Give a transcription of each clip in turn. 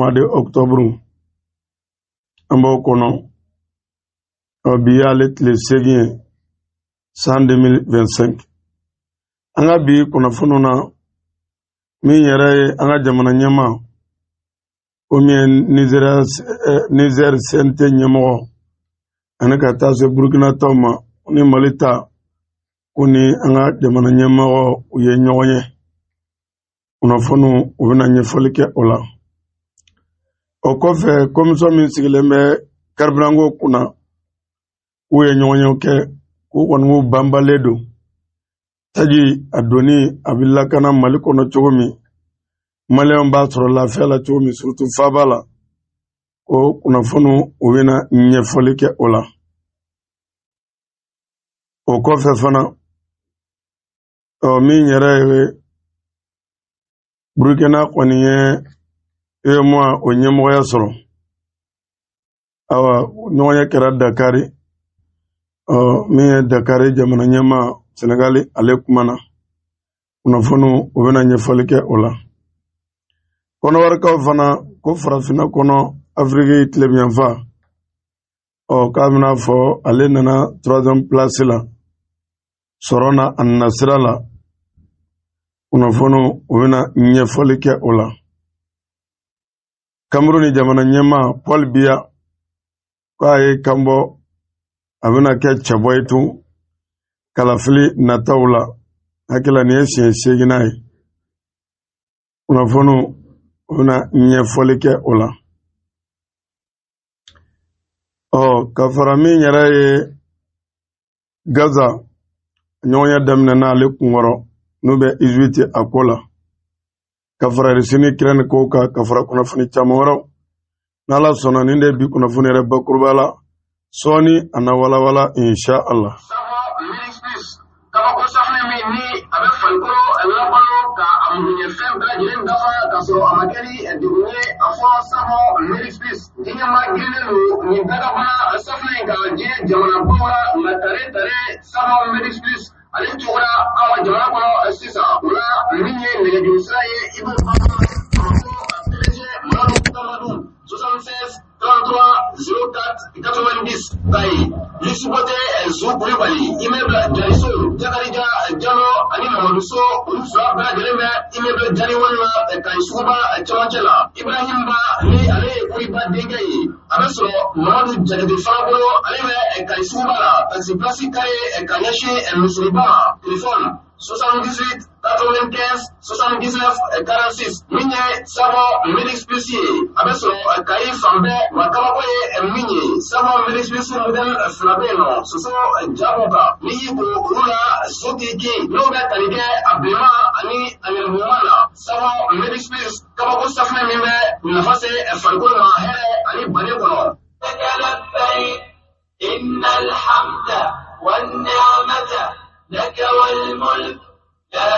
mois de octobre ambo kono biyalet le segien 2025 anga bi kono fonona mi yere anga jamana nyama o mi Niger sente nyamo anaka taso Burkina Toma ni Malita kuni anga jamana nyama o ye nyoye una fonu ubina nyefolike ola o kofe komiso min sigilembe karbrango kuna uye nyoye ke ku wonu bambaledo taji adoni abilla kana maliko no chogomi maleon ba soro la fela chogomi surtout fabala o kuna fonu ubina nyefolike ola o kofe fana o mi nyere Burkina kwaniye moi o nyemoya soro awa nyoya kera Dakari mi Dakari jamana nyama Senegali ale kumana kuna fonu ubena nyefolike ola kono warka fana ko farafina kono Afrique itlebianfa kamina fo ale nana 3e place la sorona annasira la kuna fonu ubena nyefolike ola Cameroun jamana nyama Paul Biya kwa kambo abena ke chaboitu kalafili natawla hakila ni sheginaye unafonu una nyefolike ola kafarami nyaraye Gaza nyonya damna na ale kungoro nube izwiti akola kafara risini kirani koka kafara kunafuni chamoro nala sona ninde bi kunafuni reba kurbala soni ana wala insha Allah Kabako safne mi ni abe falko elabalo ka amunye fembra jiren dafa kasoro amakeli edunye afo samo merifis dinya magile lu ni daga bana safne ka je jamana bora na tare samo merifis ale tura awa jamana kono sisa wala minye nege jusraye ibu Mamadou 76 33 04 90 Baye Lissubote Zoubri Bali immeuble Jaliso Jakarija Jalo ani Mamadou So Ulfa Bala Jeleme immeuble Jali Walla Kaisuba Chamachela Ibrahim Ba ni ale Kuriba Degayi Abeso Mamadou Jagade Fabolo ale Kaisuba la taxi place Kare Kanyashi Musriba téléphone 78 95 79 46 Minye Savo Medic Spécier Abeso Kai Fambe Makawaye Minye Savo Medic Spécier Model Flabeno Soso Jaboka Niyibo Rula Sotiki Noga Talige Abema Ani Anil Mumana Savo Medic Spécier Kabako Safne Mime Nafase Falgona Here Ani Banekono إن الحمد والنعمة لك والملك لا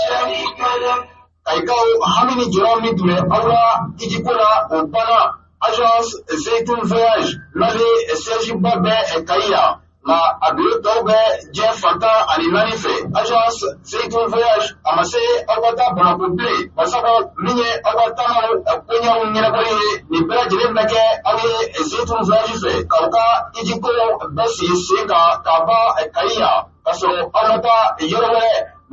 شريك لك أيكاو همني جرامي دمي أورا إجيكولا وبانا أجانس زيتون فياج لالي سيجيب بابي كايا ما أبيو دوبي جي فانتا أنيماني في أجانس زيتون فياج أماسي أوغاتا بناكوبلي بسابو مني أوغاتا مانو أكونيا ونينابولي نبرا جريب لكي أغي زيتون فياج في كاوكا إجيكولو بسي سيكا كابا كايا kasoro amata yorwe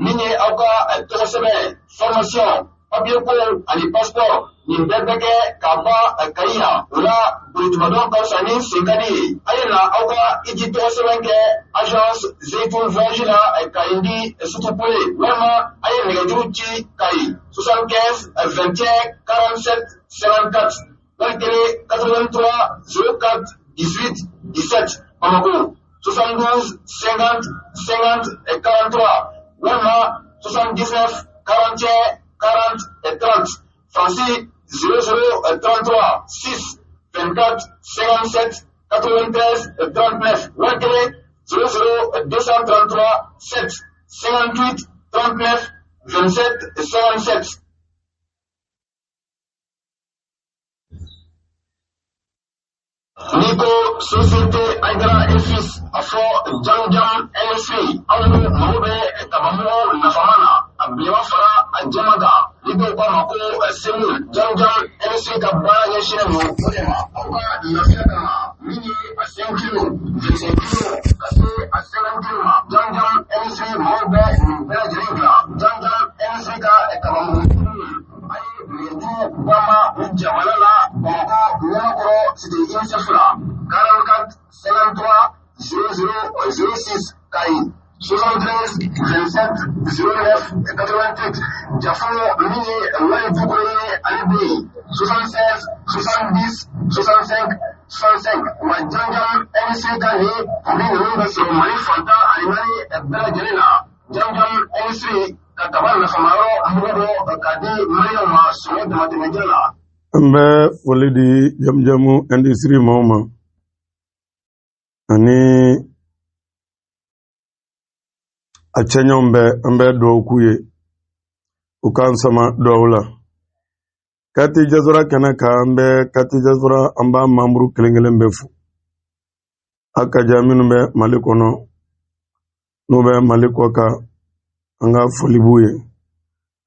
minye auka tosebe formation papier ko ani passeport ni bebeke kaba kaiya ula bulutmadon kausani sikadi ayena auka iji tosebe ke agence Zeytoun Vagina kaindi sutupule wema ayena gajuchi kai 75 21 47 54 walkere 83 04 18 17 Bamako 72 50 50 et 43 Wema 79 41 40 et 30 Francis 00 33 6 24 57 93 et 39 Wakele 00 233 7 58 39 27 et 57 Nico Société Aïdara et Fils Afro Janjam LSV Aunu Maube Tabamu Nafamana Abliwa Fara Ajamaga Nico Bamako Semul Janjam LSV NSA ka baara ɲɛsinnen don o de ma aw ka lafiya kama min ye a 5 kilo 25 kilo ka se a 50 kilo ma janjan NSA mɔgɔw bɛ nin bɛɛ lajɛlen bila janjan NSA ka kabamugu a ye miliyɔn bama jamana la Bamakɔ Ɲamakɔrɔ Cité UNICEF la 44 53 00 06 Kayi 73 27 09 88 Jafo min ye wari dugukolo ye ale bɛ yen 76 70 65 65 wa janjan NSA ka ni kuri ninnu bɛ sɔrɔ Mali fantan ani Mali bɛɛ lajɛlen na janjan NSA ka kaba nafamayɔrɔ mugu bɔ ka di Maliyɛnw ma sɔngɔ damatɛmɛjɛ la. An bɛ foli di Jamujamu industrie mɔgɔw ma ani a cɛɲɛw bɛ an bɛ dugawu k'u ye u k'an sama dugawu la. Kati Diaspora kɛnɛ kan an bɛ Kati Diaspora an b'a membre kelen kelen bɛɛ fo. A ka diya minnu bɛ Mali kɔnɔ n'u bɛ Mali kɔ kan an ka foli b'u ye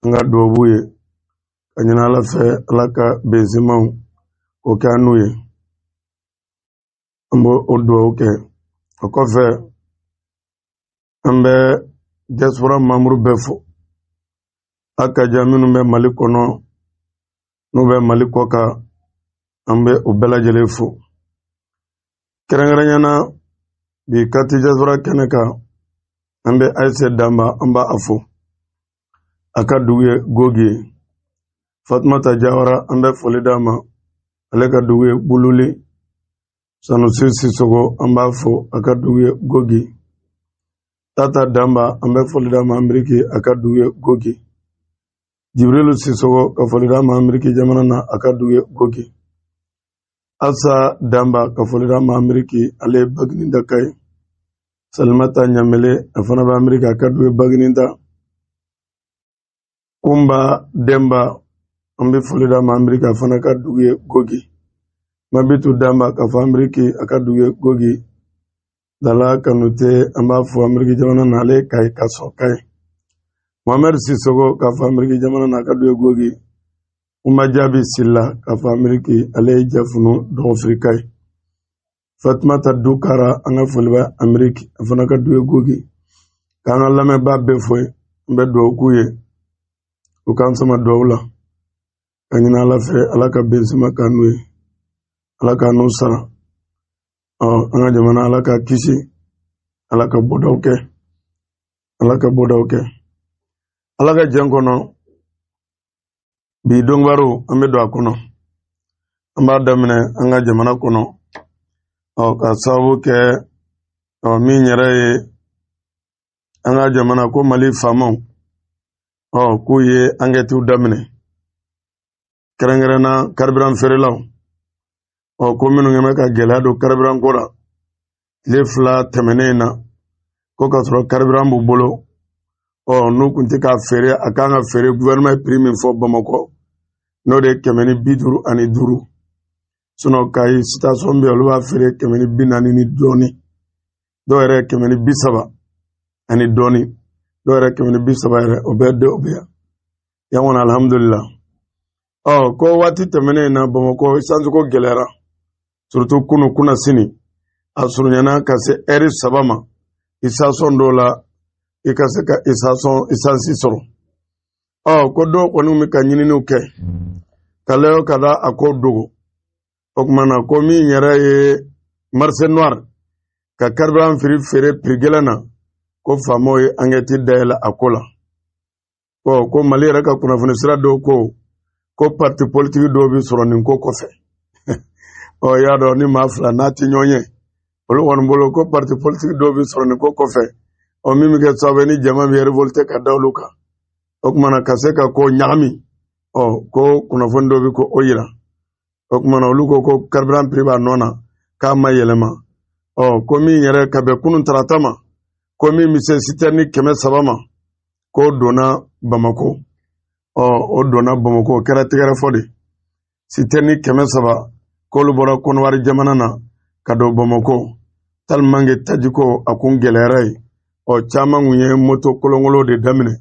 an ka dugawu b'u ye ka ɲini Ala fɛ Ala ka bɛnsimanw k'o kɛ an n'u ye an b'o o dugawu kɛ. O kɔfɛ an bɛ Diaspora membre bɛɛ fo. A ka diya minnu bɛ Mali kɔnɔ n'u bɛ Mali kɔ kan an bɛ o bɛɛ lajɛlen fo. Kɛrɛnkɛrɛnyana bi Kati Diaspora kɛnɛ kan an bɛ Ayise Danba an b'a fo. A ka dugu ye Gogi ye. Fatumata Jawara an bɛ foli d'a ma ale ka dugu ye Bululi. Sanusi Sisoko an b'a fo a ka dugu ye Gogi. Tata Damba an bɛ foli d'a ma Ameriki a ka dugu ye Gogi. Jibrilu Sisoko ka foli d'a ma Ameriki jamana na a ka dugu ye Gogi. Asa Damba ka foli d'a ma Ameriki ale ye Bagininda ka ye. Salimata Ɲamele a fana bɛ Ameriki a ka dugu ye Bagininda. Kumba Demba an bɛ foli d'a ma Ameriki a fana ka dugu ye Gogi. Mabitu Damba ka fɔ Ameriki a ka dugu ye Gogi. Dala Kanute an b'a fɔ Ameriki jamana na ale Kayi ka sɔn Kayi. Mohamed Sisoko ka fɔ Ameriki jamana na a ka dugu ye Gogi. Umajabi Silla ka fɔ Ameriki ale ye Jafunu Dɔgɔfiri Kayi. Fatumata Dukara an ka foli bɛ Ameriki a fana ka dugu ye Gogi. K'an ka lamɛnbaa bɛɛ fo an bɛ dugawu k'u ye u k'an sama dugawu la ka ɲini Ala fɛ Ala ka bɛnsima k'an n'u ye Ala k'an n'u sara. An ka jamana Ala ka kisi Ala ka bɔdaw kɛ Ala ka bɔdaw kɛ. Ala ka jɛn kɔnɔ bi dɔnkibaru an bɛ don a kɔnɔ an b'a daminɛ an ka jamana kɔnɔ ka sababu kɛ min yɛrɛ ye an ka jamana ko Mali faamaw k'u ye ankɛtiw daminɛ kɛrɛnkɛrɛnna karibiran feerelaw ko minnu kɛn bɛ ka gɛlɛya don karibiran ko la tile 2 tɛmɛnen na ko ka sɔrɔ karibiran b'u bolo n'u kun tɛ k'a feere a kan ka feere gouvernement ye prix min fɔ Bamakɔ n'o de ye 155 sinon Kayi station bɛ yen olu b'a feere 140 ni dɔɔnin dɔw yɛrɛ 130 ani dɔɔnin dɔw yɛrɛ 130 yɛrɛ o bɛɛ de o bɛ yan yan kɔni alhamdulillah. Ko waati tɛmɛnen na Bamakɔ essence ko gɛlɛyara surtout kunu kuna sini a surunyana ka se heure 3 ma station dɔw la i ka se ka essence sɔrɔ. Ko dɔw kɔni bɛ ka ɲininiw kɛ kala o kala a ko dogo o kuma na ko min yɛrɛ ye marché noir ka carburant feere prix gɛlɛn na ko faamaw ye enquête dayɛlɛ a ko la. Ko Mali yɛrɛ ka kunnafoni sira dɔw ko parti politique dɔw bɛ sɔrɔ nin ko kɔfɛ. Y'a dɔn ni maa fila n'a tɛ ɲɔgɔn ye olu kɔni bolo ko parti politique dɔw bɛ sɔrɔ nin ko kɔfɛ min bɛ kɛ sababu ni jama bɛ révolter ka da olu kan o kuma na ka se ka ko ɲagami ko kunnafoni dɔw bɛ ko o yira o kuma na olu ko carburant prix b'a nɔ na k'a ma yɛlɛma ko min yɛrɛ ka bɛn kunun tarata ma ko min bɛ se citerne 300 ma k'o donna Bamako o donna Bamako o kɛra tɛgɛrɛ fɔ de citerne 300 k'olu bɔra Kɔnɔwari jamana na ka don Bamako tellement que tajiko a kun gɛlɛyara ye caman kun ye moto kolonkolon de daminɛ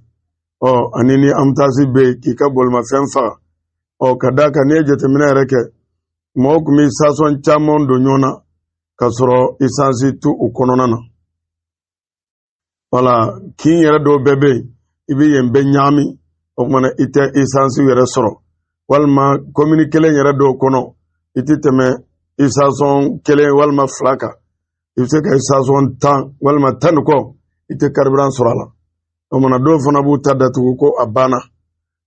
ani ni amtasi bɛ k'i ka bolimafɛn faga kadaka ne jatemina yɛrɛ kɛ mɔgɔ kun bɛ sasɔn caman don ɲɔgɔn na ka sɔrɔ isansi tu u kɔnɔna na wala kin yɛrɛ dɔw bɛɛ bɛ yen i bɛ yen bɛɛ ɲagami o kumana i tɛ isansi yɛrɛ sɔrɔ walima komini kelen yɛrɛ dɔw kɔnɔ i tɛ tɛmɛ isasɔn kelen walima 2 kan i bɛ se ka isasɔn 10 walima 10 ni kɔ i tɛ karibiran sɔrɔ a la o kumana dɔw fana b'u ta datugu ko a banna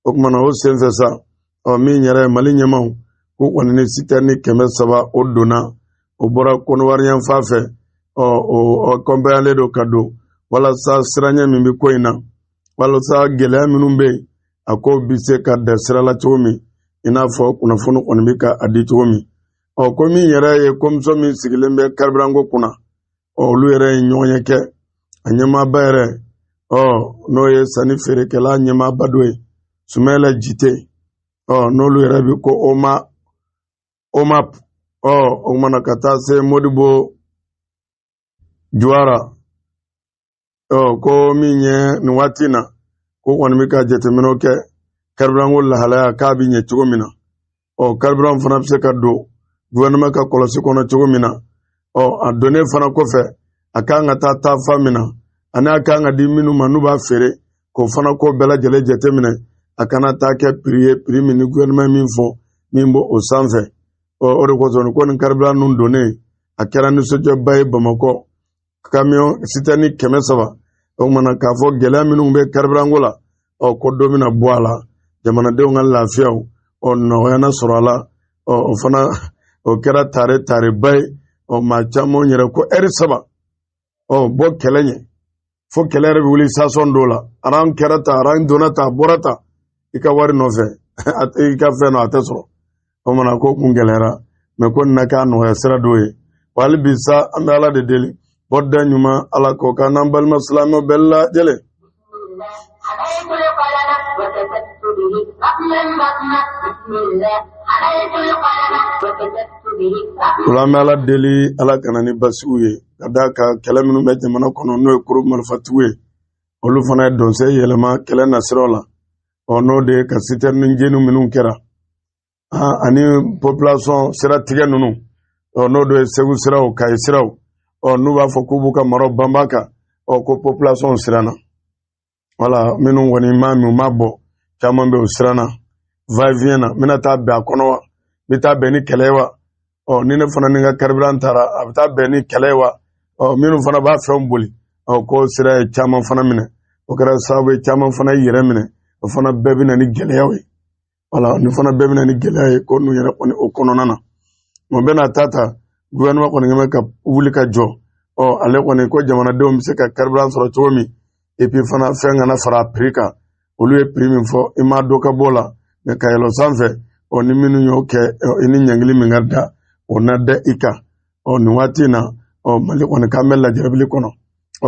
o kumana o senfɛ sa min yɛrɛ Mali ɲɛmaw ko kɔni ni sitɛrni 300 o donna o bɔra kɔnɔwari yan fan fɛ o kɔnpɛyalen don ka don walasa siranya min bɛ ko in na walasa gɛlɛya minnu bɛ yen a ko bɛ se ka da sira la cogo min i n'a fɔ kunnafoni kɔni bɛ ka a di cogo min ko min yɛrɛ ye komisɔn min sigilen bɛ karibiranko kunna olu yɛrɛ ye ɲɔgɔn ye kɛ a ɲɛmaaba yɛrɛ n'o ye sanni feerekɛla ɲɛmaaba dɔ ye Sumayila Jite n'olu yɛrɛ bɛ ko OMAP o kumana ka taa se Modibo Juwara ko min ye nin waati na ko kɔni bɛ ka jateminɛw kɛ karibiranko lahalaya k'a bɛ ɲɛ cogo min na karibiran fana bɛ se ka don gouvernement ka kɔlɔsi kɔnɔ cogo min na a donnen fana kɔfɛ a kan ka taa fa min na ani a kan ka di minnu ma n'u b'a feere k'o fana ko bɛɛ lajɛlen jateminɛ a kana taa kɛ prix ye prix min ni gouvernement min fɔ min bɔ o sanfɛ o de kosɔn ko nin karibiran ninnu donnen a kɛra nisɔndiyaba ye Bamakɔ camion sitɛrni 300 o kumana k'a fɔ gɛlɛya minnu bɛ karibiranko la ko dɔ bɛna bɔ a la jamanadenw ka lafiyaw nɔgɔya na sɔrɔ a la o fana o kɛra tareba ye maa caman yɛrɛ ko heure 3 bɔ kɛlɛ ɲɛ fo kɛlɛ yɛrɛ bɛ wuli sasɔn dɔw la aran kɛra ta aran donna ta bɔra ta i ka wari nɔfɛ i ka fɛn a tɛ sɔrɔ o mana ko kun gɛlɛyara mɛ ko nin na k'a nɔgɔya sira dɔw ye wa hali bi sa an bɛ Ala de deli bɔda ɲuman Ala k'o k'an n'an balima silamɛw bɛɛ lajɛlen Ola me Ala deli Ala kana ni basiw ye ka da ka kɛlɛ minnu bɛ jamana kɔnɔ n'o ye kuru marifatigiw ye olu fana ye dɔnsɛ yɛlɛma kɛlɛ nasiraw la n'o de ye ka sitɛrni jeni minnu kɛra ani population sira tigɛ ninnu n'o de ye Segu siraw Kayi siraw n'u b'a fɔ k'u b'u ka maraw banba kan ko population siranna wala minnu kɔni ma min ma bɔ caman bɛ o siranna va-et-vient na n bɛna taa bɛn a kɔnɔ wa n bɛ taa bɛn ni kɛlɛ ye wa ni ne fana ni n ka karibiran taara a bɛ taa bɛn ni kɛlɛ ye wa minnu fana b'a fɛnw boli ko sira ye caman fana minɛ o kɛra sababu ye caman fana yɛrɛ minɛ o fana bɛɛ bɛ na ni gɛlɛyaw ye wala ni fana bɛɛ bɛ na ni gɛlɛya ye ko n'u yɛrɛ kɔni o kɔnɔna na o bɛna ta gouvernement kɔni kɛmɛ ka wuli ka jɔ ale kɔni ko jamanadenw bɛ se ka karibiran sɔrɔ cogo min et puis fana fɛn kana fara prix kan olu ye prix min fɔ i ma dɔ ka bɔ la mɛ ka yɛlɛ sanfɛ ni minnu y'o kɛ i ni ɲangili min ka da o na da i kan nin waati in na Mali kɔni k'an bɛ lajɛrɛbili kɔnɔ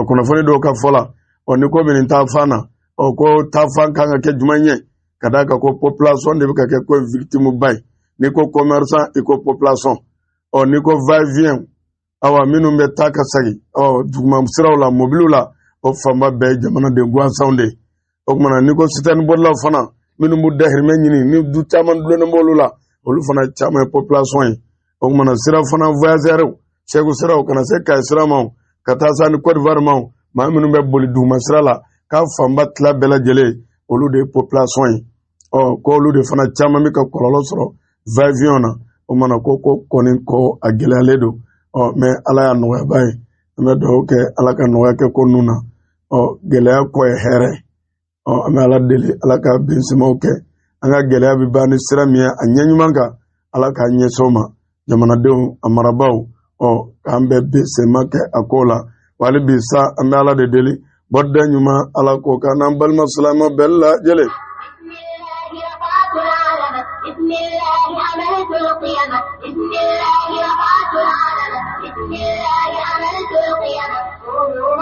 kunnafoni dɔw ka fɔ la ni ko min taa fan na ko taa fan kan ka kɛ jumɛn ye ka da kan ko population de bɛ ka kɛ ko victime ba ye ni ko commerçant i ko population ni ko va-et-vient awa minnu bɛ taa ka sagi duguma siraw la mobiliw la o fanba bɛɛ ye jamanaden gansanw de ye o kumana ni ko sitɛrni bɔlaw fana minnu b'u dahirimɛ ɲini ni du caman dulonnen b'olu la olu fana caman ye population ye o kumana sira fana voyageurs Segu siraw kana se Kayi sira ma ka taa sa ni Côte d'Ivoire ma maa minnu bɛ boli duguma sira la k'a fanba tila bɛɛ lajɛlen olu de ye population ye ko olu de fana caman bɛ ka kɔlɔlɔ sɔrɔ va-et-vient na o mana ko kɔni ko a gɛlɛyalen don mɛ Ala y'a nɔgɔyaba ye an bɛ dugawu kɛ Ala ka nɔgɔya kɛ ko ninnu na gɛlɛya kɔ ye hɛrɛ an bɛ Ala deli Ala ka bɛnsimaw kɛ an ka gɛlɛya bɛ ban ni sira min ye a ɲɛ ɲuman kan Ala k'a ɲɛsin o ma jamanadenw a marabaw k'an bɛɛ bɛnsiman kɛ a ko la wa hali bi sa an bɛ Ala de deli bɔda ɲuman Ala k'o k'an n'an balima silamɛw bɛɛ lajɛlen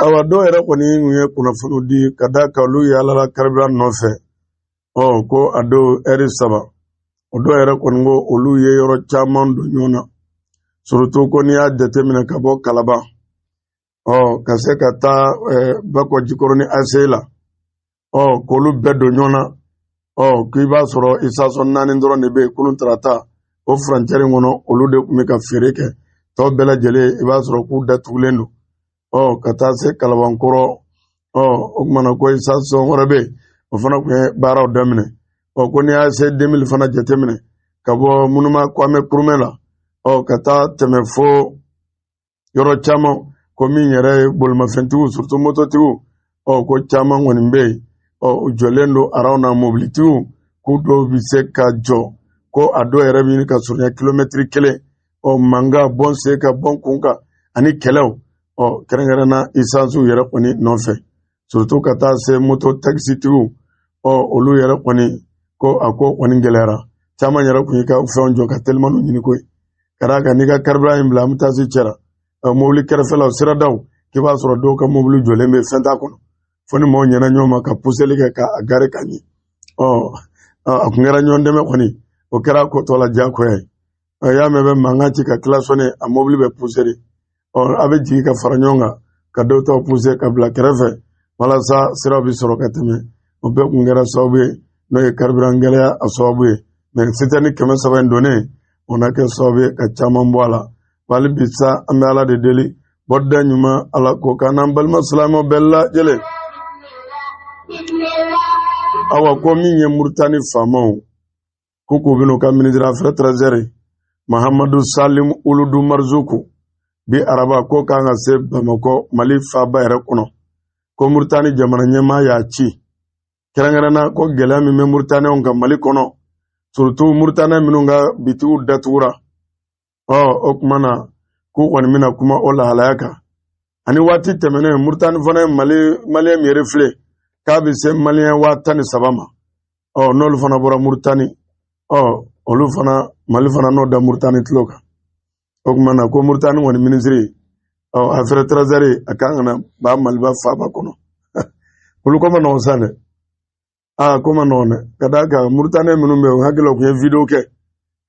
awa dɔw yɛrɛ kɔni ye kunnafoni di ka da kan olu ye Ala la karibiran nɔfɛ ko a don heure 3 o dɔw yɛrɛ kɔni ko olu ye yɔrɔ caman don ɲɔgɔn na surtout ko n'i y'a jateminɛ ka bɔ Kalaban ka se ka taa Bakɔ Jikɔrɔni ACI la k'olu bɛɛ don ɲɔgɔn na k'i b'a sɔrɔ isasɔn naani dɔrɔn de bɛ yen kunun tarata o furancɛri kɔnɔ olu de tun bɛ ka feere kɛ tɔw bɛɛ lajɛlen i b'a sɔrɔ k'u datugulen don ka taa se kalabankɔrɔ o kumana ko isasɔn wɛrɛ bɛ yen o fana tun ye baaraw daminɛ ko n'i y'a se 2000 fana jateminɛ ka bɔ Munuma Kwame Nkrumah la ka taa tɛmɛ fo yɔrɔ caman ko min yɛrɛ ye bolimafɛntigiw surtout mototigiw ko caman kɔni bɛ yen u jɔlen don araw na mobilitigiw k'u dɔw bɛ se ka jɔ ko a dɔw yɛrɛ bɛ ka surunya kilomɛtiri 1 manga bɔn sen ka bɔn kun kan ani kɛlɛw kɛrɛnkɛrɛnna isansiw yɛrɛ kɔni nɔfɛ surtout ka taa se moto taxitigiw olu yɛrɛ kɔni ko a ko kɔni gɛlɛyara caman yɛrɛ kun yi ka fɛnw jɔ ka telimanu ɲini koyi ka d'a kan n'i ka carburant in bila amutasi cɛra mobili kɛrɛfɛlaw siradaw k'i b'a sɔrɔ dɔw ka mobili jɔlen bɛ fɛn t'a kɔnɔ fo ni maaw ɲɛna ɲɔgɔn ma ka puseli kɛ ka gare ka ɲi a kun kɛra ɲɔgɔn dɛmɛ kɔni o kɛra ko tɔ la diyagoya ye y'a mɛn bɛ mankan ci ka tila sɔnni a mobili bɛ puseri a bɛ jigin ka fara ɲɔgɔn kan ka dɔw taw puse ka bila kɛrɛfɛ walasa siraw bɛ sɔrɔ ka tɛmɛ o bɛɛ kun kɛra sababu ye n'o ye carburant gɛlɛya a sababu ye mais sitani 300 in donnen o na kɛ sababu ye ka caman bɔ a la wali bi sa an bɛ Ala de deli bɔda ɲuman Ala ko k'an n'an balima silamɛw bɛɛ lajɛlen awa ko min ye Muritani faamaw ko k'u bɛn'u ka ministre affaires étrangères Mahamadu Salim Uludu Marzuku bi araba ko kan ka se Bamakɔ Mali faaba yɛrɛ kɔnɔ ko Muritani jamana ɲɛmaa y'a ci kɛrɛnkɛrɛnna ko gɛlɛya min bɛ Muritaniyɛnw kan Mali kɔnɔ surtout Muritaniyɛn minnu ka bitigiw datugura o kuma na k'u kɔni bɛna kuma o lahalaya kan ani waati tɛmɛnen Muritani fana ye Maliyɛn min refilé k'a bɛ se Maliyɛn 13 ma n'olu fana bɔra Muritani olu fana Mali fana n'o da Muritani tulo kan o kuma na ko Muritani kɔni ministre affaires étrangères a kan ka na ba Maliba faaba kɔnɔ olu ko ma nɔgɔn sa dɛ ko ma nɔgɔn dɛ ka d'a kan Muritani minnu bɛ yen u hakili la u kun ye vidéo kɛ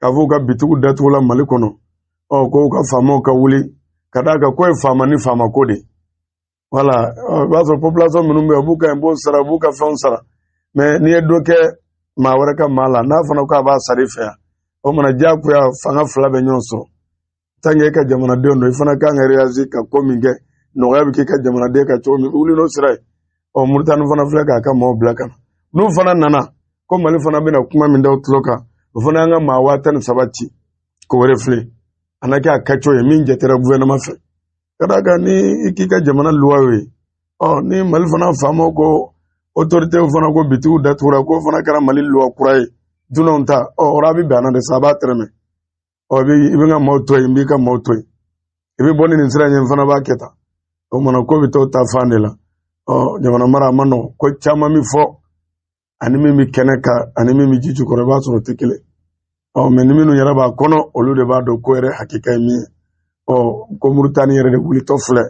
k'a fɔ u ka bitigiw datugula Mali kɔnɔ ko u ka faamaw ka wuli ka d'a kan ko ye faama ni faama ko de voilà i b'a sɔrɔ population minnu bɛ yen u b'u ka impôt sara u b'u ka fɛnw sara mais n'i ye dɔ kɛ maa wɛrɛ ka maa la n'a fana ko a b'a sara i fɛ yan o mana diyagoya fanga fila bɛ ɲɔgɔn sɔrɔ tant que e ka jamanadenw don i fana kan ka réagir ka ko min kɛ nɔgɔya bɛ k'i ka jamanaden ka cogo min wuli n'o sira ye Muritani fana filɛ k'a ka maaw bila ka na n'u fana nana ko Mali fana bɛna kuma min da o tulo kan o fana y'an ka maa 13 ci ko wɛrɛ filɛ a na kɛ a kɛcogo ye min jatera gouvernement fɛ ka d'a kan ni i k'i ka jamana luwa ye ni Mali fana faamaw ko autorités fana ko bitigiw datugura ko fana kɛra Mali luwa kura ye dunanw ta o a bɛ bɛn a na de sa a b'a tɛrɛmɛ i bɛ ka maaw to yen n b'i ka maaw to yen i bɛ bɔ ni nin sira ɲɛ fana b'a kɛ tan o kumana ko bɛ t'o ta fan de la jamana mara a ma nɔgɔn ko caman mi fɔ ani min bɛ kɛnɛ kan ani min bɛ ji jukɔrɔ i b'a sɔrɔ o tɛ kelen mais ni minnu yɛrɛ b'a kɔnɔ olu de b'a dɔn ko yɛrɛ hakika ye min ye ko Muritani yɛrɛ de wulitɔ filɛ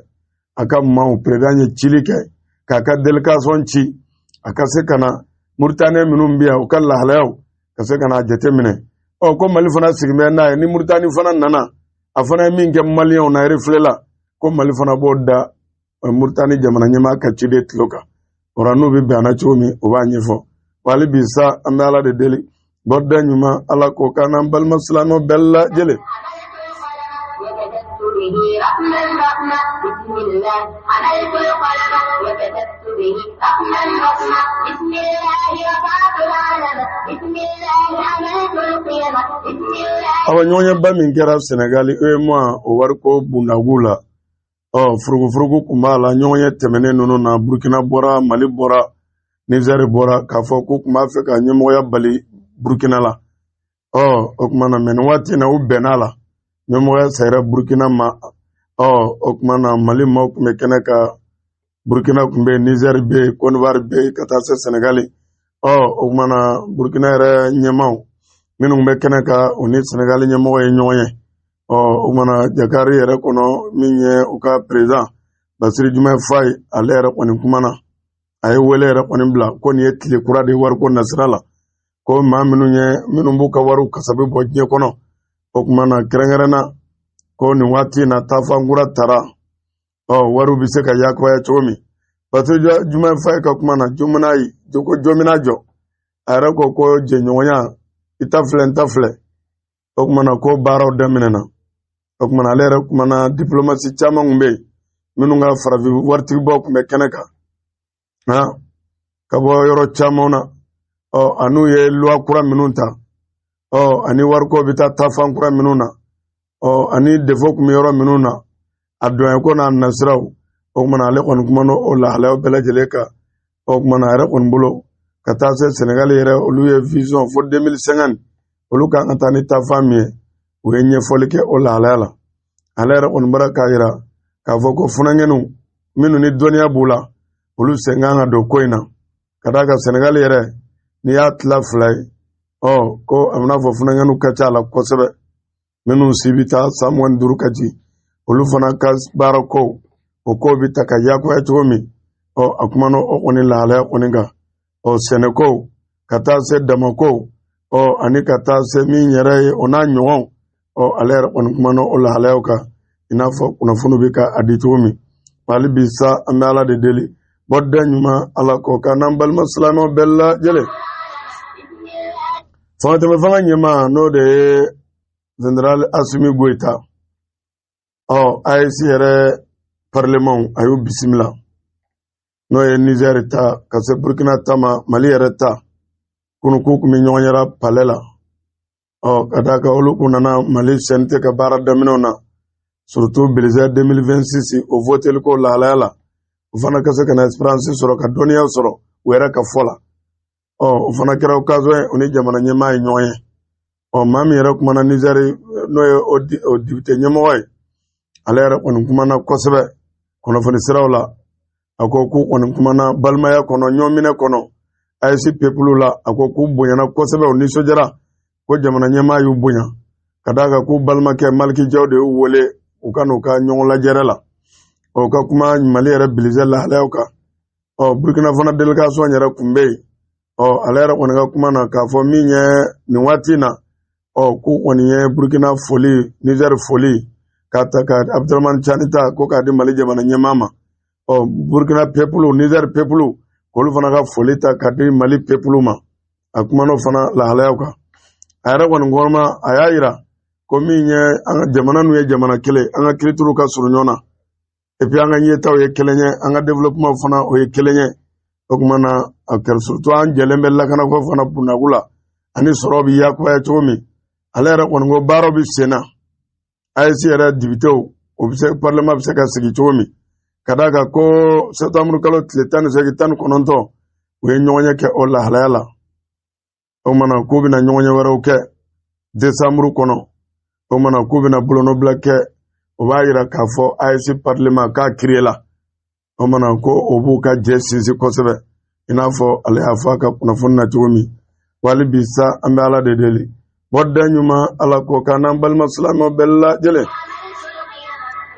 a ka maaw président ye cili kɛ k'a ka délégation ci a ka se ka na Muritani minnu bɛ yan u ka lahalayaw ka se ka na jateminɛ ko Mali fana sigin bɛ n'a ye ni Muritani fana nana a fana ye min kɛ Maliyɛnw na refilé la ko Mali fana b'o da Muritani jamana ɲɛmaa ka ciden tulo kan ora n'u bɛ bɛn a na cogo min u b'a ɲɛfɔ wali bi sa an bɛ Ala de deli bɔda ɲuman Ala k'o k'an n'an balima silamɛw bɛɛ lajɛlen awa ɲɔgɔnyɛba min kɛra Senegal UEMOA o wariko bundagu la furugufurugu kun b'a la ɲɔgɔnyɛ tɛmɛnen ninnu na Burkina bɔra Mali bɔra Niger bɔra k'a fɔ k'u kun b'a fɛ ka ɲɛmɔgɔya bali Burkina la o kuma na mais nin waati na u bɛnna la ɲɛmɔgɔya sayira Burkina ma o kuma na Mali maaw kun bɛ kɛnɛ ka Burkina kun bɛ yen Niger bɛ yen Côte d'Ivoire bɛ yen ka taa se Senegal o kuma na Burkina yɛrɛ ɲɛmaaw minnu bɛ kɛnɛ ka u ni Senegal ɲɛmɔgɔ ye ɲɔgɔn ye o kuma na Jakari yɛrɛ kɔnɔ min ye u ka président Bassirou Diomaye Faye ale yɛrɛ kɔni kumana a ye wele yɛrɛ kɔni bila ko nin ye tile kura de wari ko nasira la ko maa minnu b'u ka wariw kasabi bɔ diɲɛ kɔnɔ o kuma na kɛrɛnkɛrɛnna ko nin waati in na taafankura tara wariw bɛ se ka yakubaya cogo min Bassirou Diomaye Faye ka kuma na jomina jɔ ara ko jenyonya itafle okmana ko baro daminena okmana lera kumana diplomacy chama ngumbe minunga faravi warti bo kumbe keneka ha kabo yoro chamona anu ye loi kura minunta ani warko bita tafan kura minuna ani defo kum yoro minuna adwa ko na nasraw okmana le kon kumano o la hala bela jeleka okmana ara kon bulo kata se Senegal yere olu ye vision for 2050 olu kan atani tafamie wenye folike o la hala ala on baraka ira ka foko funangenu minu ni dunia bula olu senganga do koina kadaka Senegal yere ni atla fly ko amna fo funangenu kachala kosebe minu sibita samwan durukaji olu fana kas barako ko bitaka yako ya chomi akumano oni la hala oninga Seneko kata se Damako ani kata se mi nyere ona nyon alera on kumano o la halauka inafo kuna funu bika aditumi pali bisa amala de deli bodda nyuma ala ko kanambal maslama bella jele fawata me fanga nyama no de General Assimi Goita AIC parlement ayu bismillah no ye Niger ta kase Burkina tama Mali ta kunu kukumi nyonyera palela kadaka olu kunana Mali sente ka bara daminona surtout Belize 2026 o votel ko la ufana kase kana esperance soro ka donia soro wera ka fola ufana kera okazo oni jamana nyema nyonye mami yera kumana Niger no ye o dibite nyema way alera on kumana kosebe kono foni sirawla akoku on kumana balmaya kono nyomine kono ayesi pepulu la akoku bonyana kosebe oni sojara ko jamana nyema yu bonya kadaka ku balma ke malki jawde wole ukanu ka nyonla jerela ka kuma Mali yera Belize la halauka Burkina fana delegation yera kumbe alera on kuma na ka fo minye ni watina ku onye Burkina foli Niger foli kata ka Abdurrahman Chanita ko ka di Mali jamana nyema Burkina people Niger people kolu fana ka folita ka di Mali people ma akumano fana la halauka ayara wan ngorma ayayira ko minye anga jamana nu ye jamana kele anga krituru ka surunyona et puis anga yeta ye kelenye anga development fana o ye kelenye okumana akar surtout an jelembe la kana ko fana punagula ani sorobi yakwa ya tomi alera wan ngo baro bi sena ayisi era dibito obse parlement bi ka sigi tomi kadaka ko septembre kalo tletano segitan kononto we nyonya ke olla halala omana kubina nyonya waro ke décembre kono omana kubina bulono blake obayira kafo IC parlement ka kriela omana ko obuka jesisi kosebe inafo ale afaka kuna funna tumi wali bisa ambala de deli bodda nyuma ala ko kanan balma salama bella jele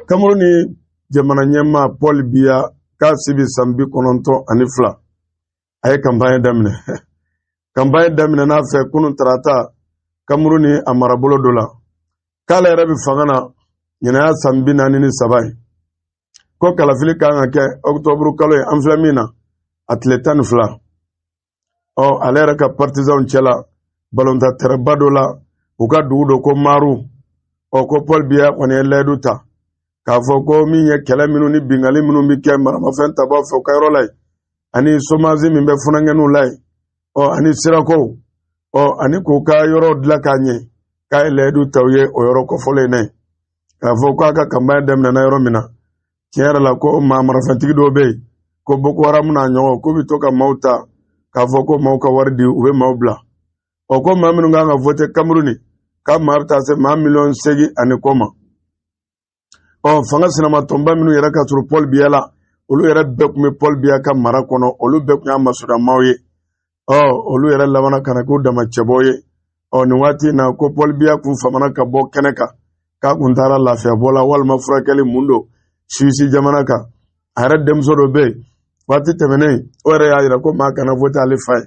kamruni jamana nyema Paul Biya ka sibi sambi kononto anifla ay campagne damne campagne damne na fe kunun tarata kamruni amarabolo dola kala rabi fangana nyina sambi nanini sabai ko kala fili kan ke octobre kalo amflamina atletan fla alera ka partisan chela balonta terbadola uka duudo ko maru ko Paul Biya woni leduta ka fo ko minye kala minu ni bingali minu mi ke marama fen taba fo kayro lay ani somazi mi be funangenu lay ani sirako ani ko ka yoro dlakanye ka ledu tawye o yoro ko fole ne ka fo ko aka kamba dem na yoro mina tiara la ko ma marafantigi do be ko boko haram na nyo ko bitoka mauta ka fo ko mauka wardi ube maubla ko maminu nga vote Cameroon ka marta se ma million segi ani koma fanga sinama tomba minu yera ka sur Paul Biya la olu yera bekume Paul Biya ka mara kono olu bekunya masuda mawye olu yera labana kana ko dama cheboye ni wati na ko Paul Biya kun famana ka bo keneka ka kuntara lafiya bola walma furakeli mundo Suisse jamana ka ara demso do be wati temene ore ya ira ko ma kana vote ale fay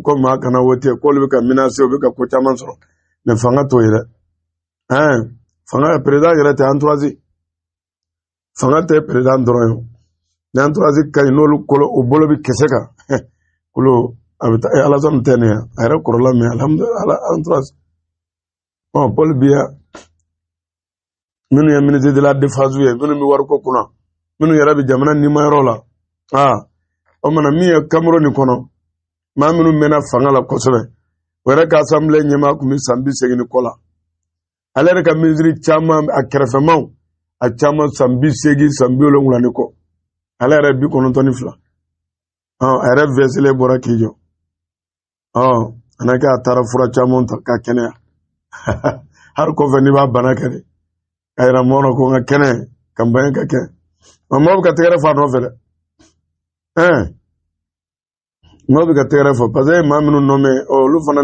ko ma kana vote ko lu ka minase obi ka ko chaman so me fanga to ire fanga président yere te entroisi fanga te président doroyo n'entourage ka ɲi n'olu kolo o bolo bi kɛsɛ kan kolo a bɛ taa ala sɔn tɛ ne ya a yɛrɛ kɔrɔla mɛ alhamdulillah entourage Paul Biya minnu ye ministre de la défense ye minnu bɛ wari ko kunna minnu yɛrɛ bɛ jamana nimayɔrɔ la o mana min ye Cameroun kɔnɔ maa minnu mɛnna fanga la kosɛbɛ o yɛrɛ ka assemblée ɲɛmaa tun bɛ san 80 kɔ la ale yɛrɛ ka ministre caman a kɛrɛfɛmaw a caman san 80 san 70 kɔ ale yɛrɛ 92 a yɛrɛ vɛsile bɔra k'i jɔ ana kɛ a taara fura caman ta ka kɛnɛya hali kɔfɛ n'i b'a bana kɛ de a yɛrɛ mɔna ko n ka kɛnɛ campagne ka kɛ maaw bɛ ka tɛgɛrɛ fɔ a nɔfɛ dɛ maaw bɛ ka tɛgɛrɛ fɔ parce que maa minnu nɔmɛ olu fana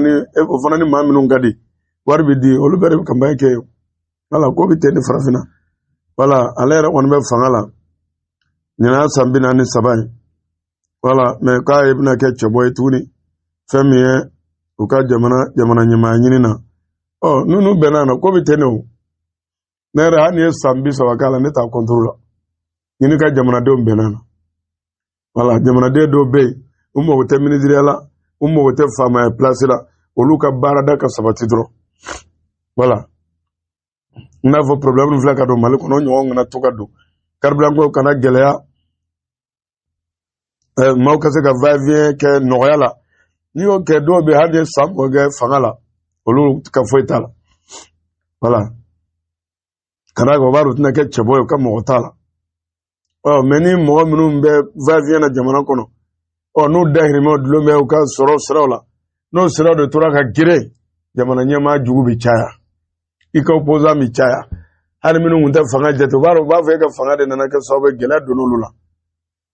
ni maa minnu ka di wari bɛ di olu bɛɛ de bɛ campagne kɛ yen wala ko bɛ ten ni farafinna wala ale yɛrɛ kɔni bɛ fanga la ɲinan san 43 ye wala mɛ k'a ye bɛna kɛ cɛbɔ ye tuguni fɛn min ye u ka jamana ɲɛmaaya ɲini na n'u bɛnna na ko bɛ ten ne o ne yɛrɛ hali ni ye san 30 k'a la ne t'a contre la ɲini ka jamanadenw bɛnna na wala jamanaden dɔw bɛ yen u mago tɛ ministériya la u mago tɛ faamaya place la olu ka baarada ka sabati dɔrɔn wala n'a fɔ problème filɛ ka don Mali kɔnɔ o ɲɔgɔn kana to ka don carburant ko kana gɛlɛya maaw ka se ka va-et-vient kɛ nɔgɔya la n'i y'o kɛ dɔw bɛ hali san o kɛ fanga la olu ka foyi t'a la wala kana o b'a dɔn tɛna kɛ cɛbɔ ye u ka mɔgɔ t'a la mɛ ni mɔgɔ minnu bɛ va-et-vient na jamana kɔnɔ n'u dahirimɛw dulon bɛ u ka sɔrɔ siraw la n'o siraw de tora ka gere jamana ɲɛmaa jugu bi caya i ka opposant bi caya hali minnu tun tɛ fanga jate u b'a fɔ e ka fanga de nana kɛ sababu gɛlɛya don olu la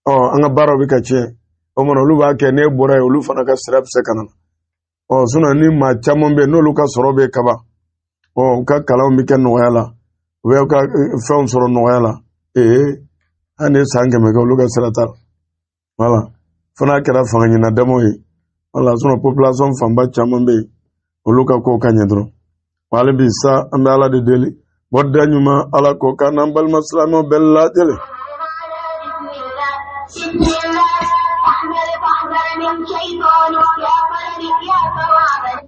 an ka baaraw bɛ ka tiɲɛ o mana olu b'a kɛ ne bɔra yen olu fana ka sira bɛ se ka na sinon ni maa caman bɛ yen n'olu ka sɔrɔ bɛ kaba u ka kalanw bɛ kɛ nɔgɔya la u bɛ ka fɛnw sɔrɔ nɔgɔya la hali ni san 100 kɛ olu ka sira t'a la wala fana kɛra fanga ɲina damaw ye wala sinon population fanba caman bɛ yen olu ka kow ka ɲɛ dɔrɔn hali bi sa an bɛ ala de deli bɔda ɲuman ala k'o kan n'an balima silamɛw bɛɛ lajɛlen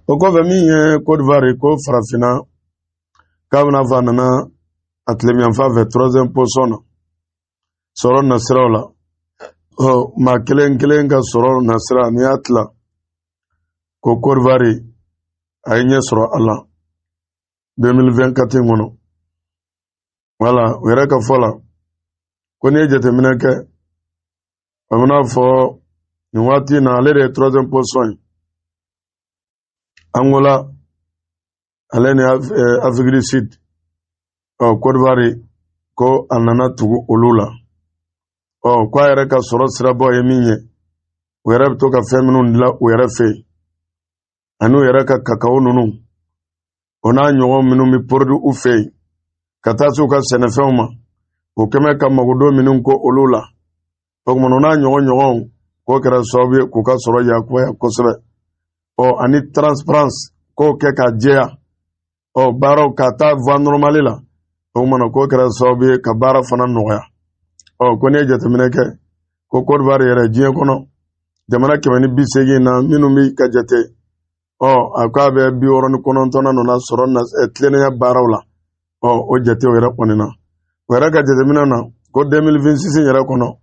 o kɔfɛ min ye Côte d'Ivoire ko farafinna k'a bɛna fɔ a nana a tilemiyanfan fɛ 3e position na sɔrɔ nasiraw la maa kelen ka sɔrɔ nasira n'i y'a tila ko Côte d'Ivoire a ye ɲɛ sɔrɔ a la 2024 kɔnɔ wala o yɛrɛ ka fɔ la ko n'i ye jateminɛ kɛ a bɛna fɔ nin waati na ale de ye 3e position ye Angola ale ni Afrique du Sud Côte d'Ivoire ko a nana tugu olu la ko a yɛrɛ ka sɔrɔ sirabɔ ye min ye u yɛrɛ bɛ to ka fɛn minnu dilan u yɛrɛ fɛ yen ani u yɛrɛ ka kakao ninnu o n'a ɲɔgɔn minnu bɛ produit u fɛ yen ka taa se u ka sɛnɛfɛnw ma o kɛmɛ ka magodon minnu ko olu la o kumana o n'a ɲɔgɔn k'o kɛra sababu ye k'u ka sɔrɔ yakubaya kosɛbɛ ani transparence k'o kɛ ka jɛya baaraw ka taa voie normale la o kumana k'o kɛra sababu ye ka baara fana nɔgɔya ko n'i ye jateminɛ kɛ ko Côte d'Ivoire yɛrɛ diɲɛ kɔnɔ jamana 180 na minnu bɛ ka jate a ko a bɛ 69 nana sɔrɔ tilennenya baaraw la o jatew yɛrɛ kɔni na o yɛrɛ ka jateminɛ na ko 2026 yɛrɛ kɔnɔ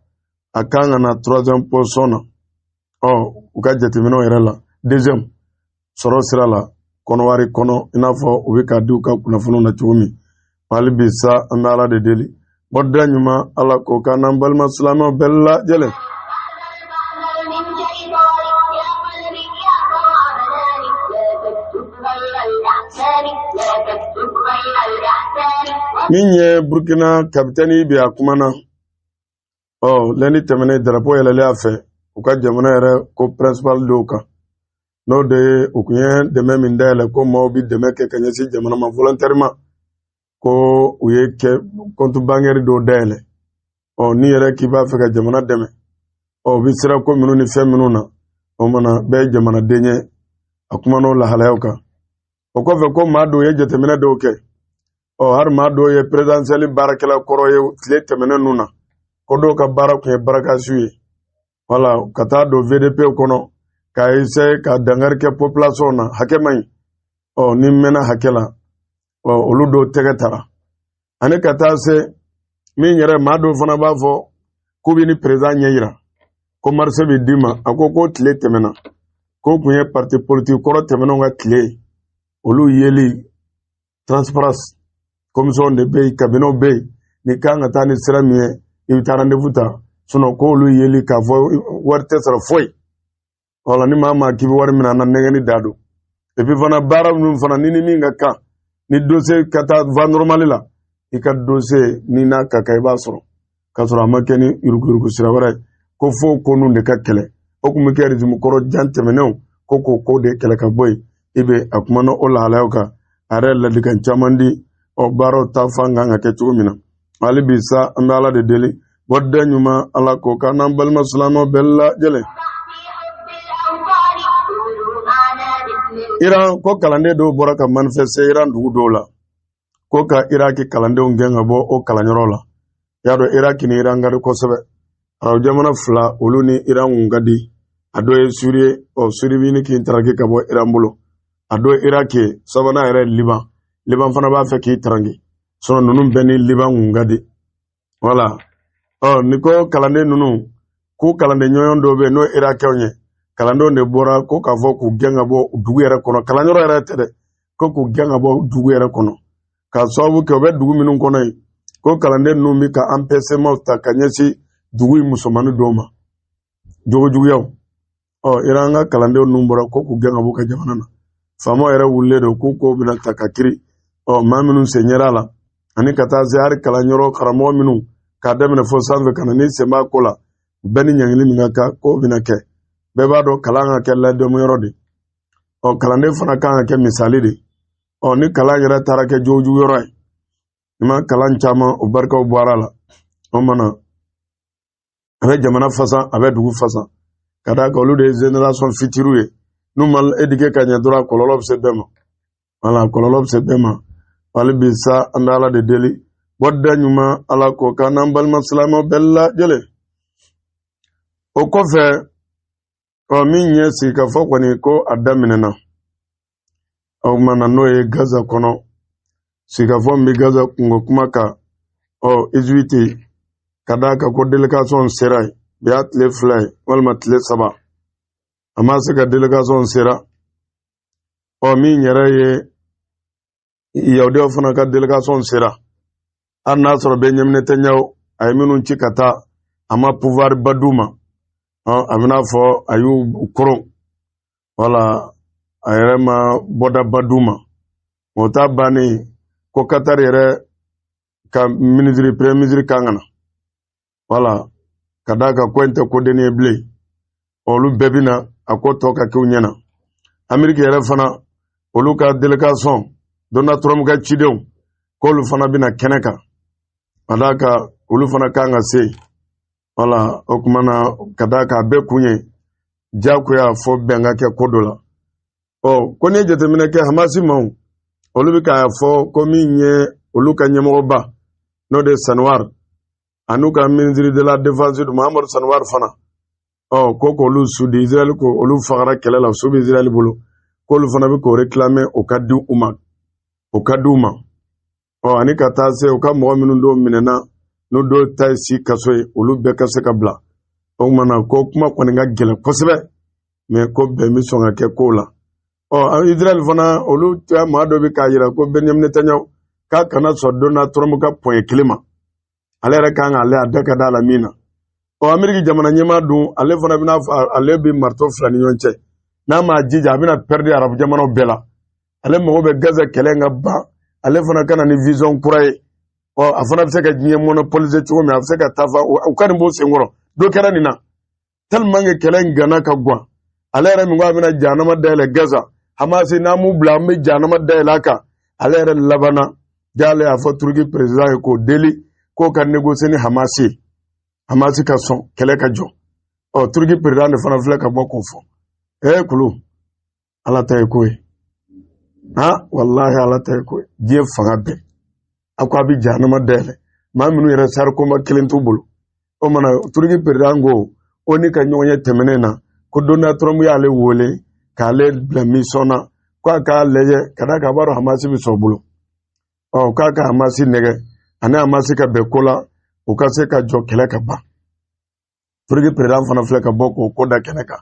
a kan ka na 3e position na u ka jateminɛw yɛrɛ la 2e sɔrɔ sira la kɔnɔwari kɔnɔ i n'a fɔ u bɛ ka di u ka kunnafoniw na cogo min hali bi sa an bɛ ala de deli bɔda ɲuman ala k'o kan n'an balima silamɛw bɛɛ lajɛlen min ye Burkina kapitɛni bi a kuma na lɛni tɛmɛnen drapeau yɛlɛlen a fɛ u ka jamana yɛrɛ ko principal dɔw kan n'o de ye u kun ye dɛmɛ min dayɛlɛ ko maaw bi dɛmɛ kɛ ka ɲɛsin jamana ma volontairement ko u ye compte bancaire dɔw dayɛlɛ ni yɛrɛ k'i b'a fɛ ka jamana dɛmɛ u bi sira ko minnu ni fɛn minnu na o mana bɛɛ ye jamanaden ye a kuma n'o lahalayaw kan o kɔfɛ ko maa dɔw ye jateminɛ dɔw kɛ hari maa dɔw ye présidentielle baarakɛla kɔrɔ ye tile tɛmɛnen ninnu na kodo ka bara kun ye baraka su ye wala ka taa don VDP kono ka essayer ka dangari kɛ population na hakɛ man ɲi ni mɛnna hakɛ la olu dɔw tɛgɛ tara ani ka taa se min yɛrɛ maa dɔw fana b'a fɔ k'u bɛ ni président ɲɛ yira ko marché bɛ d'i ma a ko tile tɛmɛna ko kun ye parti politique kɔrɔ tɛmɛnenw ka tile olu yeli transparence commission de bɛ yen cabinet bɛ yen ni kan ka taa ni sira min ye i bɛ taa rendez-vous ta sinon ko olu yeli k'a fɔ wari tɛ sɔrɔ foyi wala ni maa k'i bɛ wari min na nɛgɛnni da don et puis fana baara minnu fana ni min ka kan ni dossier ka taa va normal la i ka dossier ni n'a ka kan i b'a sɔrɔ k'a sɔrɔ a ma kɛ ni yurugu sira wɛrɛ ko fo ko ninnu de ka kɛlɛ o kun bɛ kɛ régime kɔrɔ jan tɛmɛnenw ko de kɛlɛ ka bɔ yen i bɛ a kumana o lahalayaw kan a yɛrɛ ladilikan caman di baaraw ta fan kan ka kɛ cogo min na hali bi sa an bɛ Ala de deli wada ɲuman Ala ko k'an n'an balima silamɛw bɛɛ lajɛlen. Iran ko kalanden dɔw bɔra ka manifester Iran dugu dɔw la ko ka Iraki kalandenw gɛn ka bɔ o kalanyɔrɔ la y'a dɔn Iraki ni Iran ka di kosɛbɛ arabu jamana fila olu ni Iran kun ka di a dɔ ye Syrie Syrie bɛ ɲini k'i taranki ka bɔ Iran bolo a dɔ ye Iraki sabanan yɛrɛ Liban fana b'a fɛ k'i taranki sinon ninnu bɛɛ ni Liban kun ka di voilà ni ko kalanden ninnu k'u kalanden ɲɔgɔn dɔw bɛ yen n'o Irakɛnw ye kalandenw de bɔra ko k'a fɔ k'u gɛn ka bɔ dugu yɛrɛ kɔnɔ kalanyɔrɔ yɛrɛ tɛ dɛ ko k'u gɛn ka bɔ dugu yɛrɛ kɔnɔ k'a sababu kɛ u bɛ dugu minnu kɔnɔ yen ko kalanden ninnu bɛ ka empêchement ta ka ɲɛsin dugu in musomannin dɔw ma jogojuguyaw Iran ka kalandenw ninnu bɔra ko k'u gɛn ka bɔ ka jamana na faamaw yɛrɛ wulilen don k'u ko bɛna ta ka kiri maa minnu sen ɲɛra la ani ka taa se hali kalanyɔrɔ karamɔgɔ minnu k'a daminɛ fo sanfɛ ka na ni sen b'a ko la bɛɛ ni ɲangili min ka kan k'o bɛna kɛ bɛɛ b'a dɔn kalan ka kɛ ladɔnmuyɔrɔ de kalanden fana kan ka kɛ misali de ni kalan yɛrɛ taara kɛ jogojuguyɔrɔ ye ni ma kalan caman o barikaw bɔra la o mana a bɛ jamana fasa a bɛ dugu fasa ka d'a kan olu de ye génération fitiriw ye n'u ma éduquer ka ɲɛ dɔrɔn kɔlɔlɔ bɛ se bɛɛ ma voilà kɔlɔlɔ bɛ se bɛɛ ma hali bi sa an bɛ Ala de deli wada ɲuman Ala ko k'an n'an balima silamɛw bɛɛ lajɛlen o kɔfɛ min ye sigi ka fɔ kɔni ko a daminɛna o kumana n'o ye Gaza kɔnɔ sigikafɔ min bɛ Gaza kungo kuma kan Egypte ka d'a kan ko délégation sera yen bi y'a tile 2 ye walima tile 3 a ma se ka délégation sera min yɛrɛ ye yahudiyaw fana ka délégation sera hali n'a sɔrɔ Benjamin Netanyahu a ye minnu ci ka taa a ma pouvoir ba d'u ma a bɛna fɔ a y'u koron wala a yɛrɛ ma bɔda ba d'u ma o ta bannen ko Qatar yɛrɛ ka premier ministre kan ka na wala ka d'a kan ko in tɛ ko dennin ye bilen olu bɛɛ bɛ na a ko tɔ ka kɛ u ɲɛna Amérique yɛrɛ fana olu ka délégation Donald Trump ka cidenw k'olu fana bɛna kɛnɛ kan ka d'a kan olu fana kan ka se wala o kumana ka d'a kan a bɛɛ kun ye diyagoya fɔ bɛn ka kɛ ko dɔ la ko n'i ye jateminɛ kɛ Hamasi maaw olu bɛ k'a fɔ ko min ye olu ka ɲɛmɔgɔba n'o de ye Sanwar an'u ka ministre de la défense Muhammadu Sanwar fana ko k'olu su di Israël ko olu fagara kɛlɛ la su bɛ Israël bolo k'olu fana bɛ k'o réclamer o ka di u ma ani ka taa se u ka mɔgɔ minnu dɔw minɛna n'u dɔw ta ye si kaso ye olu bɛɛ ka se ka bila o kumana ko kuma kɔni ka gɛlɛn kosɛbɛ mais ko bɛn bɛ sɔn ka kɛ ko la Israël fana olu maa dɔ bɛ k'a jira ko Benjamin Netanyahu k'a kana sɔn Donald Trump ka point kelen ma ale yɛrɛ kan k'ale a da ka d'a la min na Amérique jamana ɲɛmaa dun ale fana bɛna ale bɛ marteau 2 ni ɲɔgɔn cɛ n'a ma jija a bɛna perdre arabu jamanaw bɛɛ la ale mago bɛ Gaza kɛlɛ ka ban ale fana kana ni vision kura ye a fana bɛ se ka diɲɛ monopoliser cogo min a bɛ se ka taa fa u ka nin b'o senkɔrɔ dɔ kɛra nin na tellement que kɛlɛ in gana ka guwan ale yɛrɛ min ko a bɛna jahanama dayɛlɛ Gaza Hamasi n'a m'u bila an bɛ jahanama dayɛlɛ a kan ale yɛrɛ labanna jale a fɔ Turki président ye k'o deli k'o ka négocier ni Hamasi ka sɔn kɛlɛ ka jɔ Turki président de fana filɛ ka bɔ k'o fɔ kulu Ala ta ye ko ye wallahi Ala ta ye ko ye diɲɛ fanga bɛɛ a ko a bɛ jahanama dayɛlɛ maa minnu yɛrɛ sarikoma kelen t'u bolo o mana turki perirango oni ka ɲɔgɔn temenena ko Donald Trump y'ale wole k'ale bila mission na ko ka leye kada ka baro Hamasi bi sobulu ka Hamasi nege ani Hamasi ka bekola o ka se ka jɔ kɛlɛ ka ban turki periran fana filɛ ka bɔ ko da kɛnɛ kan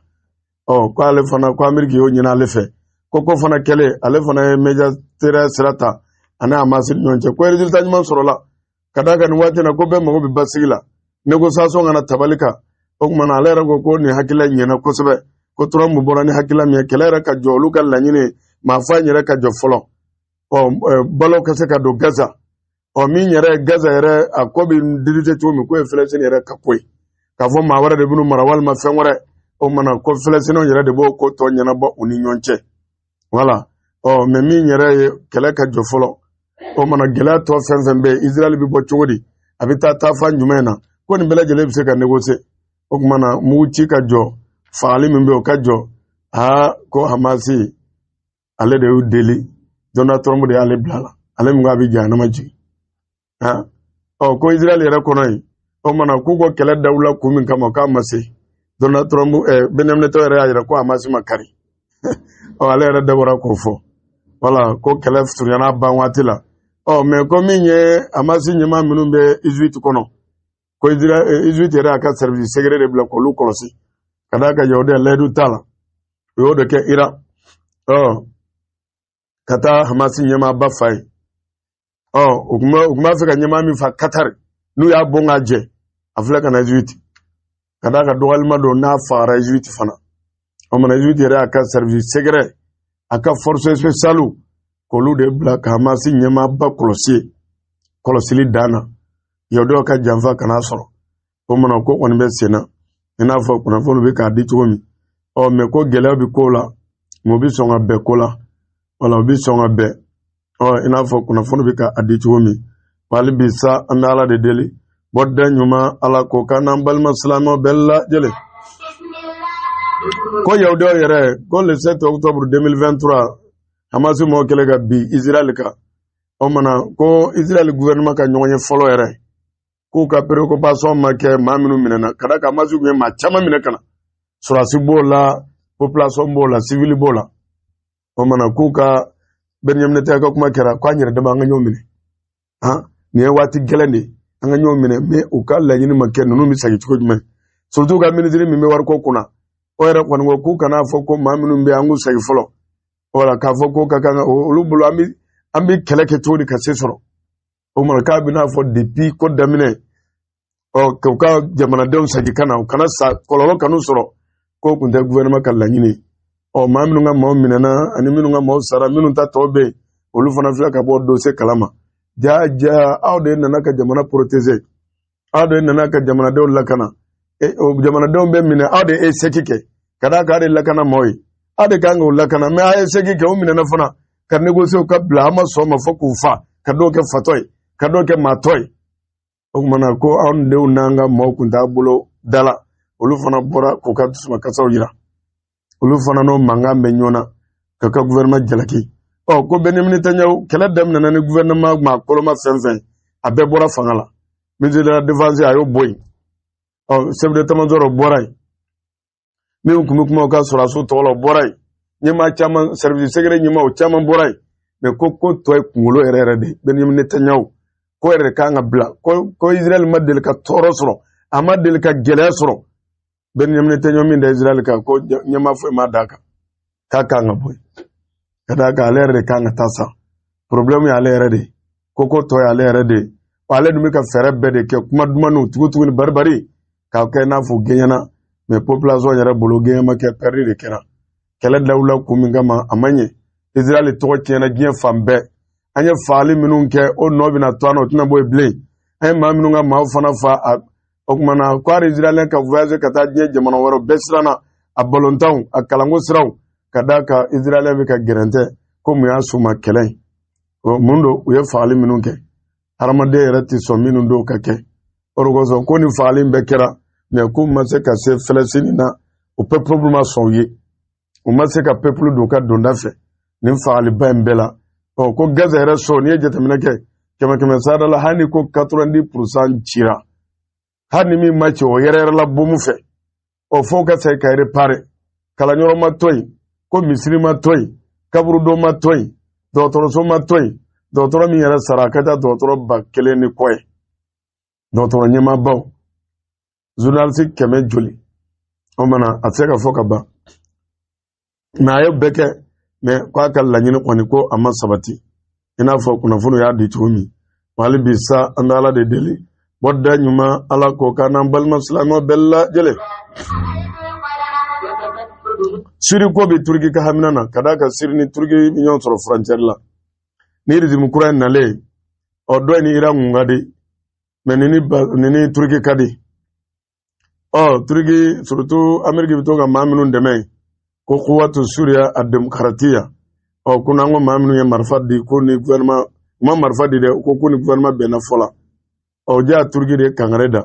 ko ale fana ko Ameriki y'o ɲini ale fɛ ko fana kɛlɛ ale fana ye meja tere sirata ani Hamasi ɲɔgɔn cɛ ko résultat ɲuman sɔrɔla ka da ka nin waati na ko bɛɛ mago bɛ basigi la négociation kana tabali kan o kumana ale yɛrɛ ko nin hakilila ɲɛna kosɛbɛ ko Trump bɔra ni hakilila min ye kɛlɛ yɛrɛ ka jɔ olu ka laɲini maa fa yɛrɛ ka jɔ fɔlɔ balo ka se ka don Gaza min yɛrɛ Gaza yɛrɛ a ko bɛ dirige cogo min ko ye Palestine yɛrɛ ka ko ye k'a fɔ maa wɛrɛ de bɛna mara walima fɛn wɛrɛ o mana ko Palestiniens yɛrɛ de b'o ko tɔ ɲɛnabɔ u ni ɲɔgɔn cɛ voilà mais min yɛrɛ ye kɛlɛ ka jɔ fɔlɔ o mana gɛlɛya tɔ fɛn fɛn bɛ Israël bɛ bɔ cogo di a bɛ taa fan jumɛn na ko nin bɛɛ lajɛlen bɛ se ka négocier o kumana mugu ci ka jɔ fagali min bɛ o ka jɔ ko Hamasi ale de y'u deli Donald Trump de y'ale bila la ale min ko a bɛ jahanama jigin ko Israël yɛrɛ kɔnɔ yen o mana k'u ko kɛlɛ dawula kun min kama k'a ma se Donald Trump Benjamin Netanyahu yɛrɛ y'a jira ko Hamasi ma kari ale yɛrɛ dabɔra k'o fɔ voilà ko kɛlɛ surunyana ban waati la mais ko min ye Hamasi ɲɛmaa minnu bɛ Egypte kɔnɔ ko Egypte yɛrɛ y'a ka service secret de bila k'olu kɔlɔsi ka d'a kan Yahudiya layidu t'a la o y'o de kɛ Iran ka taa Hamasi ɲɛmaaba fa ye u tun b'a fɛ ka ɲɛmaa min fa Qatar n'u y'a bɔn k'a jɛ a filɛ ka na Egypte ka d'a kan dɔgɔyalima don n'a fagara Egypte fana o mana Egypte yɛrɛ y'a ka service secret a ka force spéciale k'olu de bila ka Hamasi ɲɛmaaba kɔlɔsili dan na Yahudiyaw ka janfa kana sɔrɔ o mana ko kɔni bɛ sen na i n'a fɔ kunnafoni bɛ k'a di cogo min mais ko gɛlɛya bɛ ko la mais u bɛ sɔn ka bɛn ko la wala u bɛ sɔn ka bɛn i n'a fɔ kunnafoni bɛ k'a di cogo min hali bi sa an bɛ Ala de deli bɔda ɲuman Ala ko k'an n'an balima silamɛw bɛɛ lajɛlen ko Yahudiyaw yɛrɛ ko le 7 octobre 2023 Hamasi mɔgɔ kɛlen ka bin Israël kan o mana ko Israël gouvernement ka ɲɔgɔn ye fɔlɔ yɛrɛ k'u ka préoccupation ma kɛ maa minnu minɛna ka da kan Hamasi tun ye maa caman minɛ ka na surasi b'o la population b'o la civil b'o la o mana k'u ka Benjamin Netanyahu ka kuma kɛra k'an yɛrɛ dama an ka ɲɔgɔn minɛ nin ye waati gɛlɛn de ye an ka ɲɔgɔn minɛ mais u ka laɲini ma kɛ ninnu bɛ segin cogo jumɛn surtout ka ministre min bɛ wari ko kunna o yɛrɛ kɔni ko k'u kana fɔ ko maa minnu bɛ an k'u segin fɔlɔ wala k'a fɔ ko ka kan olu bolo an bɛ kɛlɛ kɛ cogo di ka se sɔrɔ o mana k'a bɛ n'a fɔ depuis ko daminɛ k'u ka jamanadenw segin ka na u kana sa kɔlɔlɔ kan'u sɔrɔ k'o tun tɛ gouvernement ka laɲini maa minnu ka maaw minɛna ani minnu ka maaw sara minnu ta tɔ bɛ yen olu fana filɛ ka bɔ dossier kalama ja aw de nana ka jamana protéger aw de nana ka jamanadenw lakana jamanadenw bɛ minɛ aw de ye seki kɛ ka d'a kan aw de lakana maaw ye aw de kan k'u lakana mais aw ye seki kɛ u minɛna fana ka négocier ka bila an ma sɔn ma fɔ k'u fa ka dɔw kɛ fatɔ ye ka dɔw kɛ maatɔ ye o kumana ko anw denw n'an ka maaw kun t'a bolo da la olu fana bɔra k'u ka dusumakasaw yira olu fana n'o mankan bɛ ɲɔgɔn na ka gouvernement jalaki ko Benjamin Netanyahu kɛlɛ daminɛna ni gouvernement maa koloma fɛn fɛn a bɛɛ bɔra fanga la ministre de la défense a y'o bɔ yen chef d'état-major bɔra yen min tun bɛ kuma o ka sɔrɔdasiw tɔgɔ la o bɔra yen ɲɛmaa caman service secret ɲɛmaa o caman bɔra yen mais ko tɔ ye kunkolo yɛrɛ yɛrɛ de Benjamin Netanyahu ko yɛrɛ de kan ka bila ko Israël ma deli ka tɔɔrɔ sɔrɔ a ma deli ka gɛlɛya sɔrɔ Benjamin Netanyahu min da Israël kan ko ɲɛmaa foyi ma d'a kan k'a kan ka bɔ yen ka d'a kan ale yɛrɛ de kan ka taa sa problème ye ale yɛrɛ de ko tɔ ye ale yɛrɛ de ale dun bɛ ka fɛɛrɛ bɛɛ de kɛ kuma dumaniw tugu ni baribari k'a kɛ i n'a fɔ gɛɲɛna mais population yɛrɛ bolo gɛɲɛ ma kɛ pɛrɛdi de kɛra kɛlɛ dawula kun min kama a ma ɲɛ Israël tɔgɔ tiɲɛna diɲɛ fan bɛɛ an ye fagali minnu kɛ o nɔ bɛna to an na o tɛna bɔ yen bilen an ye maa minnu ka maaw fana fa o kumana ko hali Israël ka voyager ka taa diɲɛ jamana wɛrɛw bɛɛ siranna a balontanw a kalanko siraw ka d'a kan Israël bɛ ka gɛrɛntɛ ko mun y'a suma kɛlɛ in mun don u ye fagali minnu kɛ hadamaden yɛrɛ tɛ sɔn minnu don ka kɛ o de kosɔn ko ni fagali in bɛɛ kɛra mais k'u ma se ka se Palestine na o peuple ma sɔn u ye u ma se ka peuple don ka donda fɛ nin fagaliba in bɛɛ la ko Gaza yɛrɛ sɔn n'i ye jateminɛ kɛ 100 sara la hali ko 90% cira hani mi machi o yere la bomu fe o foka sai ka repare kala nyoro matoi ko misri matoi kaburu do matoi dotoro so matoi dotoro mi yere sarakata dotoro bakele ni koy dotoro nyema baw journaliste keme joli o mana ateka foka ba na ayo beke me kwa kala lanyini kwani ko amma sabati ina fo kuna funu ya di tumi wali bisa andala de deli bodda nyuma ala ko kana bal maslamo bella jele siri ko be turki ka hamnana kada ka sirni turki nyon soro frontière la ni rizim kuran nale o do ni ira ngade menini turki kadi turki surtout amerique bitoga maminun deme ko quwwatu suria ad-demokratiya kuna ngo maminu ya marfadi ko ni gouvernement ma marfadi de ko ni gouvernement bena fola ja turki de kangreda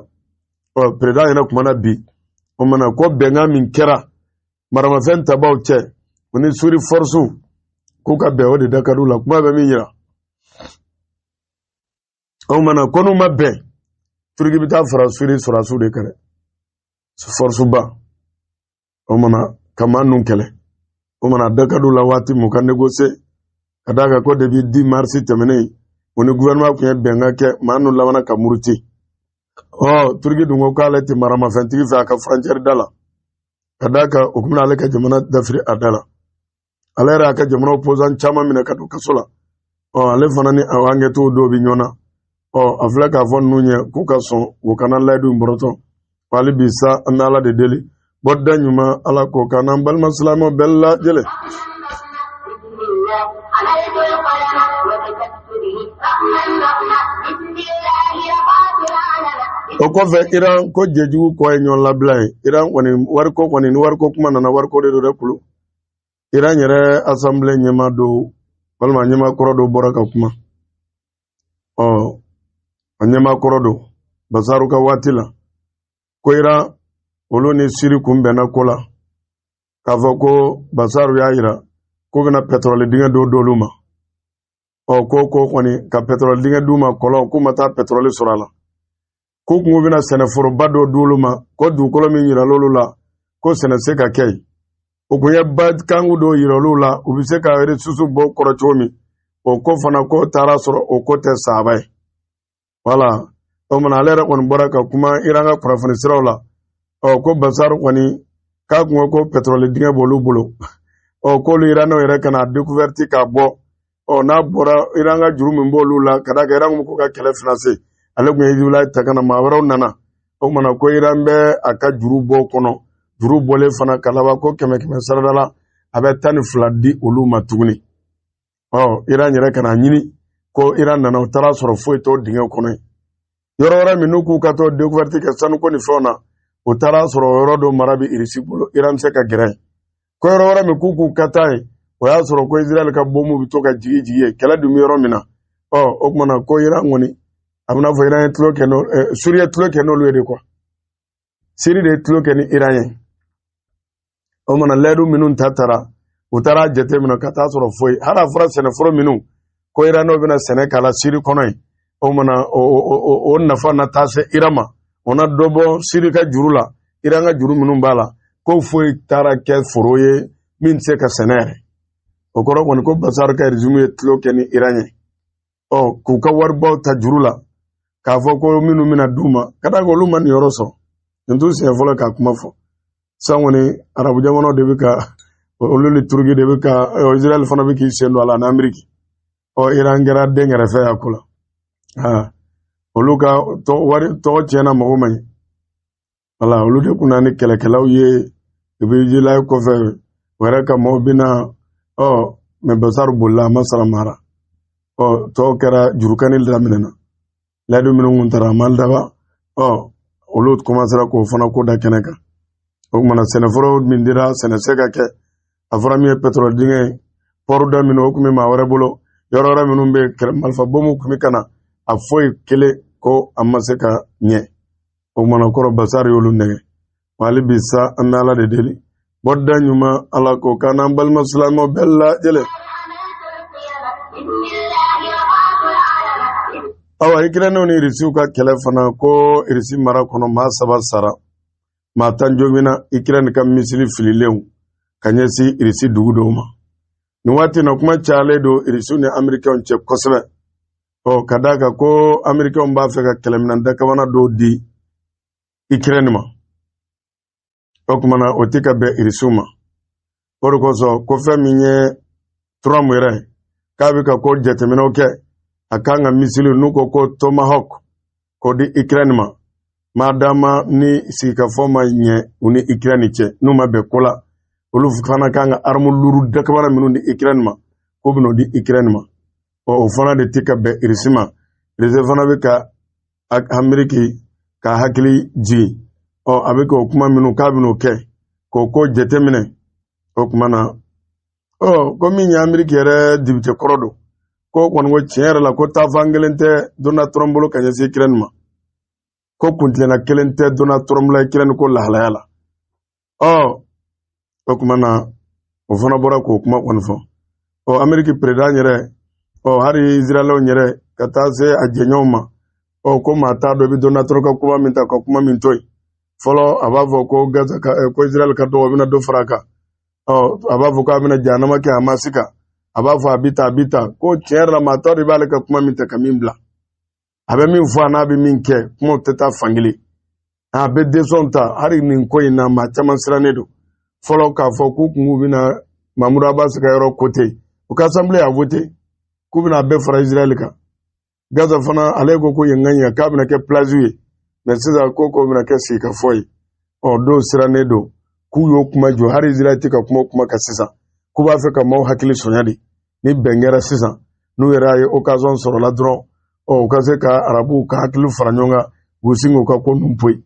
président ina kuma na bi o mana ko benga min kera marama fen tabaw che oni suri force ko ka be o de dakarula kuma be min yira o mana ko no mabbe turki bita fara suri surasu de kare force ba o mana kamanu kele o mana dakarula wati mo kan négocier kadaka ko depuis 10 mars temene oni gouvernement ko benga ke manu lawana kamuruti turki dungo kala ti marama fentigi fa ka frontière dala kadaka okumna alaka jamana dafri adala alera ka jamana opposant chama mina kadu kasola ale fanani awange to do bi nyona aflaka fon nunye ku kason wo kana laidu mboroto wali bisa anala de deli bodda nyuma ala ko kana bal maslamo bella jele o ko fe Iran ko jeju ko enyon lablay Iran warko kuma nana warko de do rekulu Iran yere assemblée nyema do balma nyema korodo boraka kuma anyema korodo basaru ka watila ko Iran oloni siri kumbe na kola kafoko basaru ya ira ko gna petrole dinga do doluma ko kwani ka petrole dinga duma kola ko mata petrole surala ko kungo bina sene foro bado doluma ko du kolo min yira lolula ko sene se ka kay o ko yabba kangu do yira lolula o bi se ka re susu bo koro chomi o ko fana ko tara soro o ko te sabai wala o mana lera kon baraka kuma iranga kurafani sirawla ko basar kwani ka kungo ko petrole dinga bolu bolo ko lu irano ira kana découverte ka bo na bora iranga jurumu bolula kada ga irangu ko ka kele finance ale gwe yula takana mawaraw nana o mana ko irambe aka jurubo kono jurubo le fana kalaba ko keme saradala abe tani fladi uluma tuguni iran yere kana nyini ko iran nana tara soro foi to dinga kono yoro wara minuku ka to découverte ke sanu ko ni fona o tara soro yoro do marabi irisibulo iran se ka gere ko yoro wara mikuku katai o ya soro ko Israel ka bomu bitoka jigi kala dumi yoro mina o mana ko iran ngoni amna fo iran tlo keno suriya tlo keno luede quoi siri de tlo keni iran o mana ledu minun tatara utara jete mina kata soro foi hara fura sene foro minu ko iran no bina sene kala siri kono o mana o nafa na tase irama ona dobo siri ka jurula iranga juru minun bala ko foi tara ke foroye min se ka senere o koro ko basar ka resume tlo keni iran ku ka warbo ta jurula ka fo ko minu mina duma kada ko luma ni yoroso ndu se vola ka kuma fo sangoni arabu jamono de bika oluli turgi de bika Israel fana biki sendo ala na Amerika Iran gara de ngara fe akula oluka to wari to chena mo mai ala olude kunani kele ye be jila ko fe wara ka mo bina me basaru bulla masala mara to kera jurukanil daminena ladu minun tara maldaba olut commencera ko fana ko da keneka o mana seneforo min dira seneseka ke afra mi petrol dinge porda min o kumi ma wara bolo yorora minun be malfa bomu kumi kana afoy kele ko amaseka nye o mana koro basari yolu ndege wali bisa andala de deli bodda nyuma ala ko kana bal muslimo bella jele awa Ukraine ni irisi ka kɛlɛ fana ko irisi mara kɔnɔ maa 7 sara maa 10 jomina Ukraine ka misiri fililenw ka ɲɛsi irisi dugu dɔw ma ni waati na kuma cayalen don irisi ni Américains cɛ kosɛbɛ ka d'a kan ko Américains b'a fɛ ka kɛlɛminɛn dakabana dɔw di Ukraine ma o kumana o tɛ ka bɛn irisiw ma o de kosɔn ko fɛn min ye Trump yɛrɛ k'a bɛ ka ko jateminɛw kɛ a kan ka misiri n'u ko Tomahawk ko di Ukraine ma madama ni sigikafɔ ma ɲɛ u ni Ukraine cɛ n'u ma bɛn ko la olu fana kan ka arme lourd dakabana minnu di Ukraine ma ko bɛn'o di Ukraine ma o fana de tɛ ka bɛn irisi ma irisi fana bɛ ka Ameriki ka hakili jigi a bɛ ka o kuma minnu k'a bɛn'o kɛ k'o ko jateminɛ o kuma na ko min ye Ameriki yɛrɛ dibite kɔrɔ don ko kɔni ko tiɲɛ yɛrɛ la ko taafan kelen tɛ Donald Trump bolo ka ɲɛsin Ukraine ma ko kuntilenna kelen tɛ Donald Trump la Ukraine ko lahalaya la o kuma na o fana bɔra k'o kuma kɔni fɔ Ameriki président yɛrɛ hari Israëlɛw yɛrɛ ka taa se a jɛɲɔgɔnw ma ko maa t'a dɔn i bɛ Donald Trump ka kuma min ta ka kuma min to yen fɔlɔ a b'a fɔ ko Gaza ko Israël ka dɔgɔ bɛna dɔ fara a kan a b'a fɔ k'a bɛna jahanama kɛ Hamas kan a b'a fɔ a bɛ ta ko tiɲɛ yɛrɛ la maa t'a dɔn i b'ale ka kuma min ta ka min bila a bɛ min fɔ a n'a bɛ min kɛ kumaw tɛ taa fankelen a bɛ desɔn ta hari nin ko in na maa caman sirannen don fɔlɔ k'a fɔ k'u kun bɛna Mahmoud Abbas ka yɔrɔ kote u ka assemblée a voté k'u bɛna bɛɛ fara Israël kan Gaza fana ale ko yen ŋa k'a bɛna kɛ place ye mais sisan ko bɛna kɛ sigikafɔ ye dɔw sirannen don k'u y'o kuma jɔ hari Israël tɛ ka kuma kan sisan k'u b'a fɛ ka maaw hakili sonya de ni bɛn kɛra sisan n'u yɛrɛ ye occasion sɔrɔla dɔrɔn u ka se ka arabuw ka hakili fara ɲɔgɔn kan k'u sigi u ka ko ninnu poyi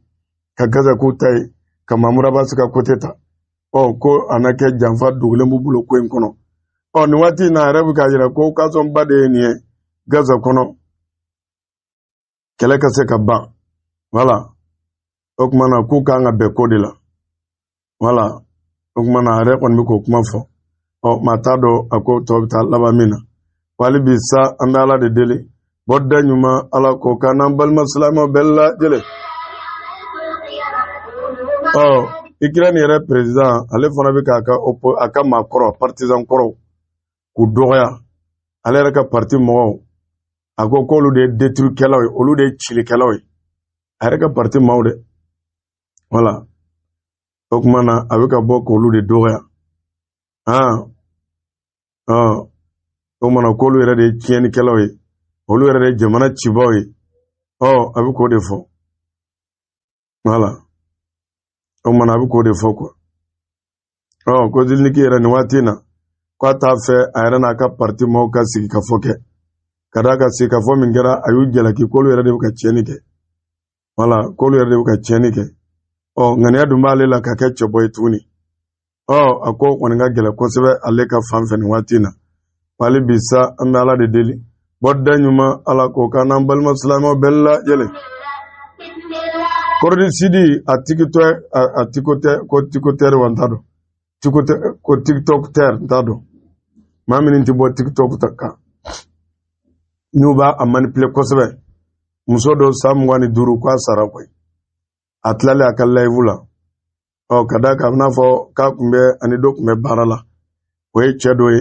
ka Gaza k'u ta ye ka Mahmoud Abbas ka côté ta ko a na kɛ janfa dogolen b'u bolo ko in kɔnɔ nin waati in na a yɛrɛ bɛ k'a jira ko occasion ba de ye nin ye Gaza kɔnɔ kɛlɛ ka se ka ban voilà o kuma na k'u kan ka bɛn ko de la voilà o kuma na a yɛrɛ kɔni bɛ k'o kuma fɔ maa t'a dɔn a ko tɔ bɛ taa laban min na wali bi sa an bɛ Ala de deli bɔda ɲuman Ala k'o kan n'an balima silamɛw bɛɛ lajɛlen Ukraine yɛrɛ président ale fana bɛ k'a ka maakɔrɔ partisan kɔrɔw k'u dɔgɔya ale yɛrɛ ka parti mɔgɔw a ko k'olu de ye détruitkɛlaw ye olu de ye cilikɛlaw ye a yɛrɛ ka parti maaw dɛ voilà o kuma na a bɛ ka bɔ k'olu de dɔgɔya o kuma na k'olu yɛrɛ de ye tiɲɛnikɛlaw ye olu yɛrɛ de ye jamana cibaw ye a bɛ k'o de fɔ voilà o kuma na a bɛ k'o de fɔ quoi ko Zelensky yɛrɛ nin waati in na k'a t'a fɛ a yɛrɛ n'a ka parti maaw ka sigikafɔ kɛ ka d'a kan sigikafɔ min kɛra a y'u jalaki k'olu yɛrɛ de bɛ ka tiɲɛni kɛ voilà k'olu yɛrɛ de bɛ ka tiɲɛni kɛ ŋaniya dun b'ale la ka kɛ cɛbɔ ye tuguni a ko kɔni ka gɛlɛn kosɛbɛ ale ka fan fɛ nin waati in na wali bi sa an bɛ Ala de deli bɔda ɲuman Ala k'o kan n'an balima silamɛw bɛɛ lajɛlen Corée du Sud a tikotɛr wa n t'a dɔn ko tiktokter n t'a dɔn maa min tɛ bɔ tiktok ta kan n'u b'a manipuler kosɛbɛ muso dɔ san 25 k'a sara koyi a tilalen a ka live la ka d'a kan a bɛna fɔ k'a tun bɛ ani dɔ tun bɛ baara la o ye cɛ dɔ ye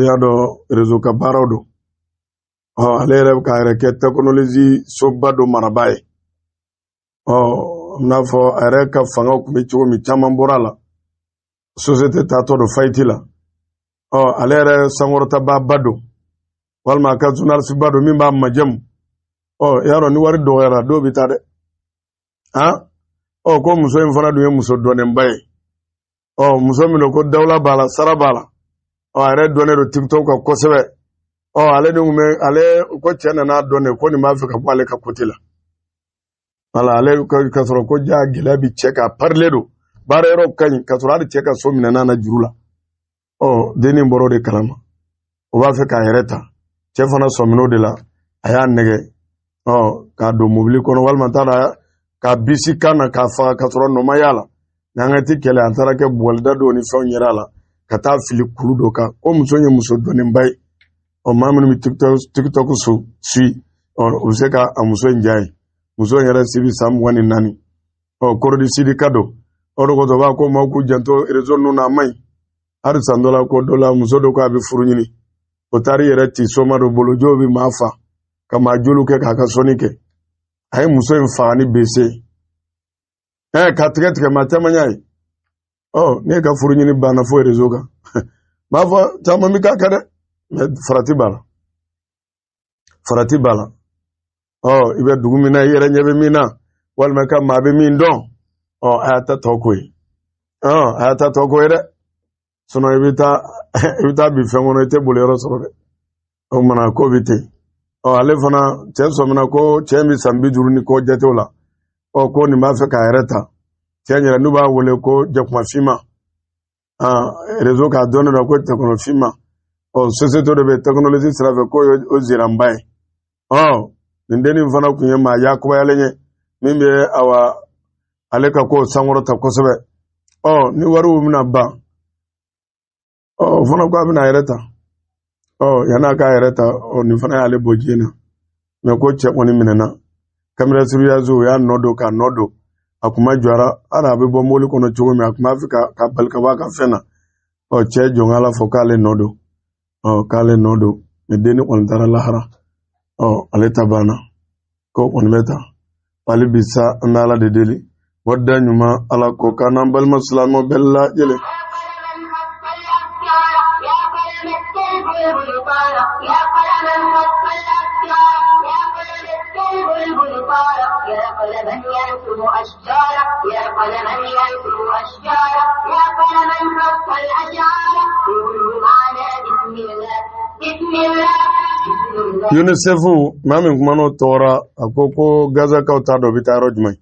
y'a dɔn réseau ka baaraw don ale yɛrɛ bɛ k'a yɛrɛ kɛ technologie soba dɔ marabaa ye n'a fɔ a yɛrɛ ka fangaw tun bɛ cogo min caman bɔra a la société taatɔ don fayiti la ale yɛrɛ sankɔrɔtabaa don walima a ka journaliste ba don min b'a majamu y'a dɔn ni wari dɔgɔyara dɔw bɛ taa dɛ ko muso in fana dun ye muso dɔnnenba ye muso min don ko dawula b'a la sara b'a la a yɛrɛ dɔnnen don tiktok kan kosɛbɛ ale de ko cɛ nana dɔn ko nin b'a fɛ ka bɔ ale ka côté la voilà ale ka sɔrɔ ko ja gɛlɛya bi cɛ ka parler don baara yɔrɔ ka ɲi ka sɔrɔ hali cɛ ka so minɛna na juru la dennin bɔra o de kalama o b'a fɛ k'a yɛrɛ ta cɛ fana sɔmin'o de la a y'a nɛgɛ k'a don mobili kɔnɔ walima taara k'a bisi kan na k'a faga ka sɔrɔ nɔ ma y'a la n'an ka ti kɛlɛ an taara kɛ bɔgɔlida dɔw ni fɛnw yɛrɛ a la ka taa fili kulu dɔ kan ko muso ye muso dɔnnenba ye maa minnu bɛ tiktok su o se ka a muso in jaye muso yɛrɛ sibi san 24 korodi sidi kado o de kosɔn b'a ko maaw k'u janto réseau ninnu na a man ɲi hali san dɔ la ko dɔ la muso dɔ ko a bɛ furu ɲini o taari yɛrɛ ti soma dɔ bolo jo bɛ maa fa ka maa jolu kɛ k'a ka sɔnni kɛ a ye muso in faga ni bese ka tigɛ tigɛ maa caman y'a ye ne ka furu ɲini banna fo réseau kan m'a fɔ caman bɛ k'a kɛ dɛ mais farati b'a la i bɛ dugu min na i yɛrɛ ɲɛ bɛ min na walima ka maa bɛ min dɔn a y'a ta tɔ ko ye dɛ sinon i bɛ taa bi fɛn kɔnɔ i tɛ boli yɔrɔ sɔrɔ dɛ o mana ko bɛ ten ale fana cɛ sɔmina ko cɛ bɛ san 50 ni ko jatew la ko nin b'a fɛ k'a yɛrɛ ta cɛ yɛrɛ n'u b'a wele ko jakumafima réseau k'a dɔn dɔ ko tɛkɔnɔfima société de bɛ technologie sira fɛ ko o ziranba ye nin dennin fana kun ye maa yakubayalen ye min bɛ ale ka ko sankɔrɔta kosɛbɛ ni wariw bɛna ban o fana ko a bɛna a yɛrɛ ta yan'a k'a yɛrɛ ta nin fana y'ale bɔ diɲɛ na mais ko cɛ kɔni minɛna caméra surveillance o y'a nɔ don k'a nɔ don a kuma jɔra hali a bɛ bɔ mobili kɔnɔ cogo min a kuma fɛ ka bali ka bɔ a ka fɛn na cɛ jɔn ala fɔ k'ale nɔ don mais denni kɔni taara lahara ale ta banna ko kɔni bɛ ta hali bi sa an bɛ ala de deli wada ɲuman ala ko k'an n'an balima silamɛw bɛɛ lajɛlen UNICEF maa min kuma n'o tɔgɔra a ko Gazakaw t'a dɔn u bɛ taa yɔrɔ jumɛn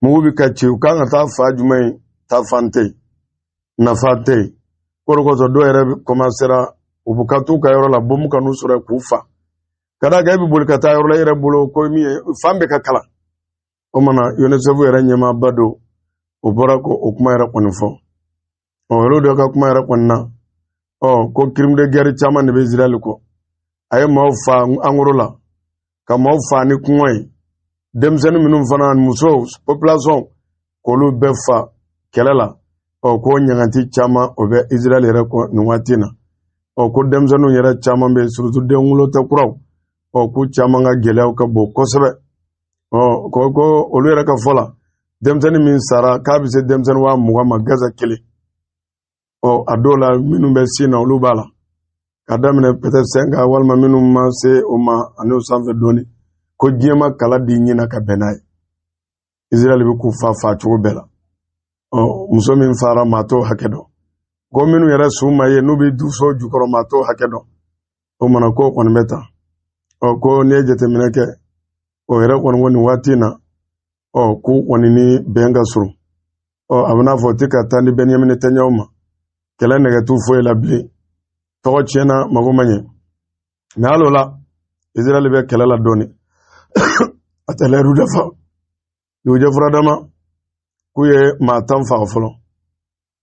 mugu bɛ ka ci u kan ka taa fa jumɛn ta fan tɛ yen nafa tɛ yen o de kosɔn dɔw yɛrɛ commencera u bɛ ka t'u ka yɔrɔ la bombe ka n'u sɔrɔ k'u fa ka d'a kan e bɛ boli ka taa yɔrɔ la i yɛrɛ bolo ko min ye fan bɛɛ ka kalan o mana UNICEF yɛrɛ ɲɛmaaba don o bɔra ko o kuma yɛrɛ kɔni fɔ olu dɔ ka kuma yɛrɛ kɔni na ko crime de guerre caman de bɛ Israël kɔ a ye maaw fa angoro la ka maaw fa ni kɔngɔ ye denmisɛnnin minnu fana musow population k'olu bɛɛ fa kɛlɛ la ko ɲaganti caman o bɛ Israël yɛrɛ kɔ nin waati na ko denmisɛnninw yɛrɛ caman bɛ surtout den wolotɔ kuraw k'u caman ka gɛlɛyaw ka bon kosɛbɛ ko olu yɛrɛ ka fɔ la denmisɛnnin min sara k'a bɛ se denmisɛnnin 20 ma Gaza kelen a dɔw la minnu bɛ sin na olu b'a la ka daminɛ peut-être 5 walima minnu ma se o ma ani o sanfɛ dɔɔni ko diɲɛ ma kala di ɲina ka bɛn n'a ye Israël bɛ k'u fa cogo bɛɛ la muso min fara maa t'o hakɛ dɔn ko minnu yɛrɛ su ma ye n'u bɛ du so jukɔrɔ maa t'o hakɛ dɔn o mana ko kɔni bɛ ta ko n'i ye jateminɛ kɛ o yɛrɛ kɔni ko nin waati in na k'u kɔni ni bɛn ka surun a bɛ n'a fɔ tɛ ka taa ni Benjamin Netanyahu ma kɛlɛ nɛgɛ t'u foyi la bilen tɔgɔ tiɲɛna mago ma ɲɛ mais hali o la Israël bɛ kɛlɛ la dɔɔni a tɛ lɛriw dafa dugujɛ furadama k'u ye maa 10 faga fɔlɔ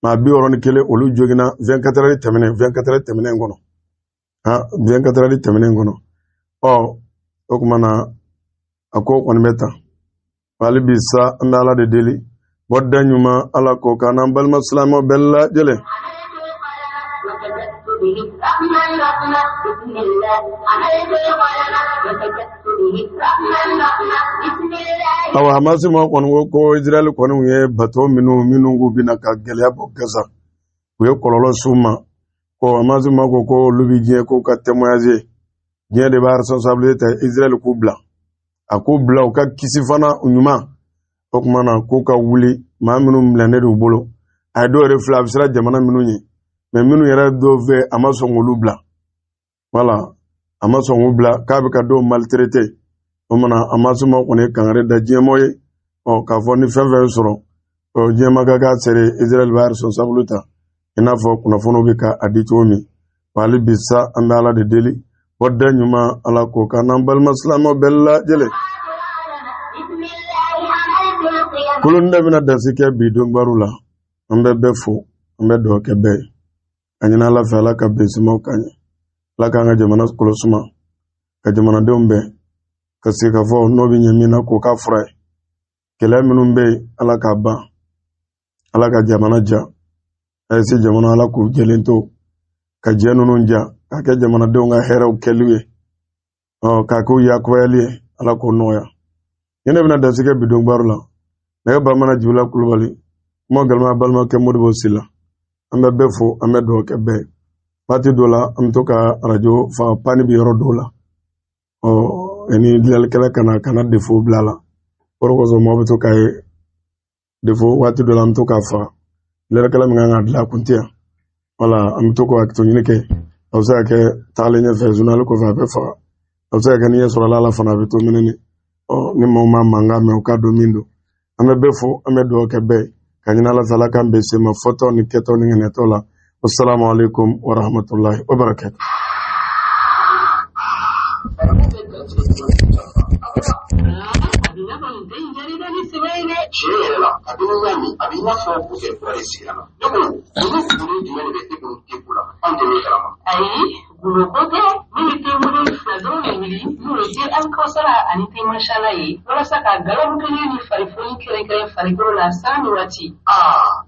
maa 61 olu joginna 24 heures tɛmɛnen kɔnɔ 24 heures tɛmɛnen kɔnɔ o kuma na a ko kɔni bɛ ta hali bi sa an bɛ ala de deli wada ɲuman ala ko k'an n'an balima silamɛw bɛɛ lajɛlen Hamasi ma kɔni ko Israël kɔni ye bateau minnu k'u bɛna ka gɛlɛya bɔ Gaza u ye kɔlɔlɔ s'u ma Hamasi ma ko olu bɛ diɲɛ k'u ka témoignage diɲɛ de b'a responsabilité ta Israël k'u bila a k'u bila u ka kisi fana ɲuman o kuma na k'u ka wuli maa minnu minɛnen d'u bolo a ye dɔw yɛrɛ filɛ a bɛ siran jamana minnu ye mais minnu yɛrɛ dɔw fɛ a ma sɔn k'olu bila voilà a ma sɔn k'u bila k'a bɛ ka dɔw maltraité o mana Hamasi ma kɔni ye kangari da diɲɛmɔgɔ ye k'a fɔ ni fɛn fɛn sɔrɔ diɲɛma ka k'a sere Israël b'a responsable ta i n'a fɔ kunnafoniw bɛ ka a di cogo min hali bi sa an bɛ ala de deli wada ɲuman ala ko k'an n'an balima silamɛw bɛɛ lajɛlen kolon da bɛna dasi kɛ bi don baro la an bɛ bɛɛ fo an bɛ dugawu kɛ bɛɛ ye a ɲini ala fɛ ala ka bɛnsimaw kan ɲɛ ala k'an ka jamana kɔlɔsuma ka jamanadenw bɛɛ kasi ka fɔ n'o bɛ ɲɛ min na k'o ka fura ye kɛlɛ minnu bɛ yen ala k'a ban ala ka jamana ja a ye se jamana ala k'u jɛlen to ka jɛ ninnu ja k'a kɛ jamanadenw ka hɛrɛw kɛliw ye k'a k'u yakubali ye ala k'o nɔgɔya ne bɛna dasigɛ bidon baro la nɛgɛ bamana Jibila Kulubali kuma galama balimakɛ Modibo Sila an bɛ bɛɛ fo an bɛ dugawu kɛ bɛɛ ye waati dɔ la an bɛ to ka arajo fa pani bɛ yɔrɔ dɔw la ni dilanlikɛla kana defo bila la o de kosɔn maaw bɛ to k'a ye defo waati dɔ la an bɛ to k'a fa dilanlikɛla min kan ka dilan a kun tɛ yan wala an bɛ to k'o hakilito ɲini kɛ a bɛ se ka kɛ tagalen ɲɛfɛ journal kɔfɛ a bɛ faga a bɛ se ka kɛ ni ɲɛ sɔrɔla la fana a bɛ to minɛni ni maaw ma mankan mɛn u k'a dɔn min don an bɛ bɛɛ fo an bɛ dugawu kɛ bɛɛ ye ka ɲini Ala Taala kan bɛn se ma fɔtɔw ni kɛtɔw ni ŋɛnɛtɔw la wassalamu alaikum wa rahmatullahi wa barakatuh. Gulokote ni temuri fladoni wili nuruje alkosara anite mashala yi walasa ka galamukeni ni farifoni kere farigoro la sani wati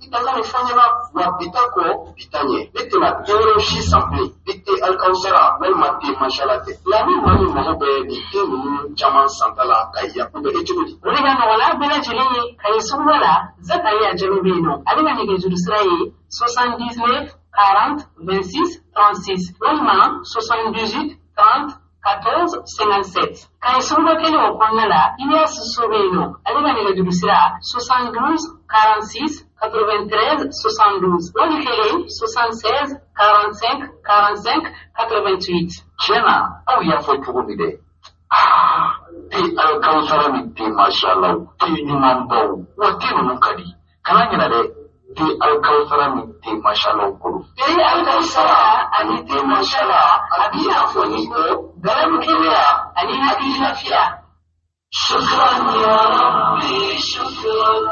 itanga nifanya na wapitako pitanye bete na tero shi sample bete alkosara wal mate mashala te la ni mani mobe bete ni jaman santala kaya kube ejudi uriga no wala bela jili kay sumwala zakaya jalubeno aliga ni gejudusrayi 79 40 26 36 Longman 78 30 14 57 Quand ils sont bloqués au Kongala, il y a ce souverain. Allez dans le Dusra 72 46 93 72 Longikele 76 45 45 88 Chena, au ya foi tuumide. Ti alkausara miti mashallah, ti nyumambo, wati numukadi. Kananya de ti alkausara miti mashallah kuru. Ti alkausara aniti mashallah, abina foniko, garam kibira, anina kishafia. Shukran ya Rabbi, shukran.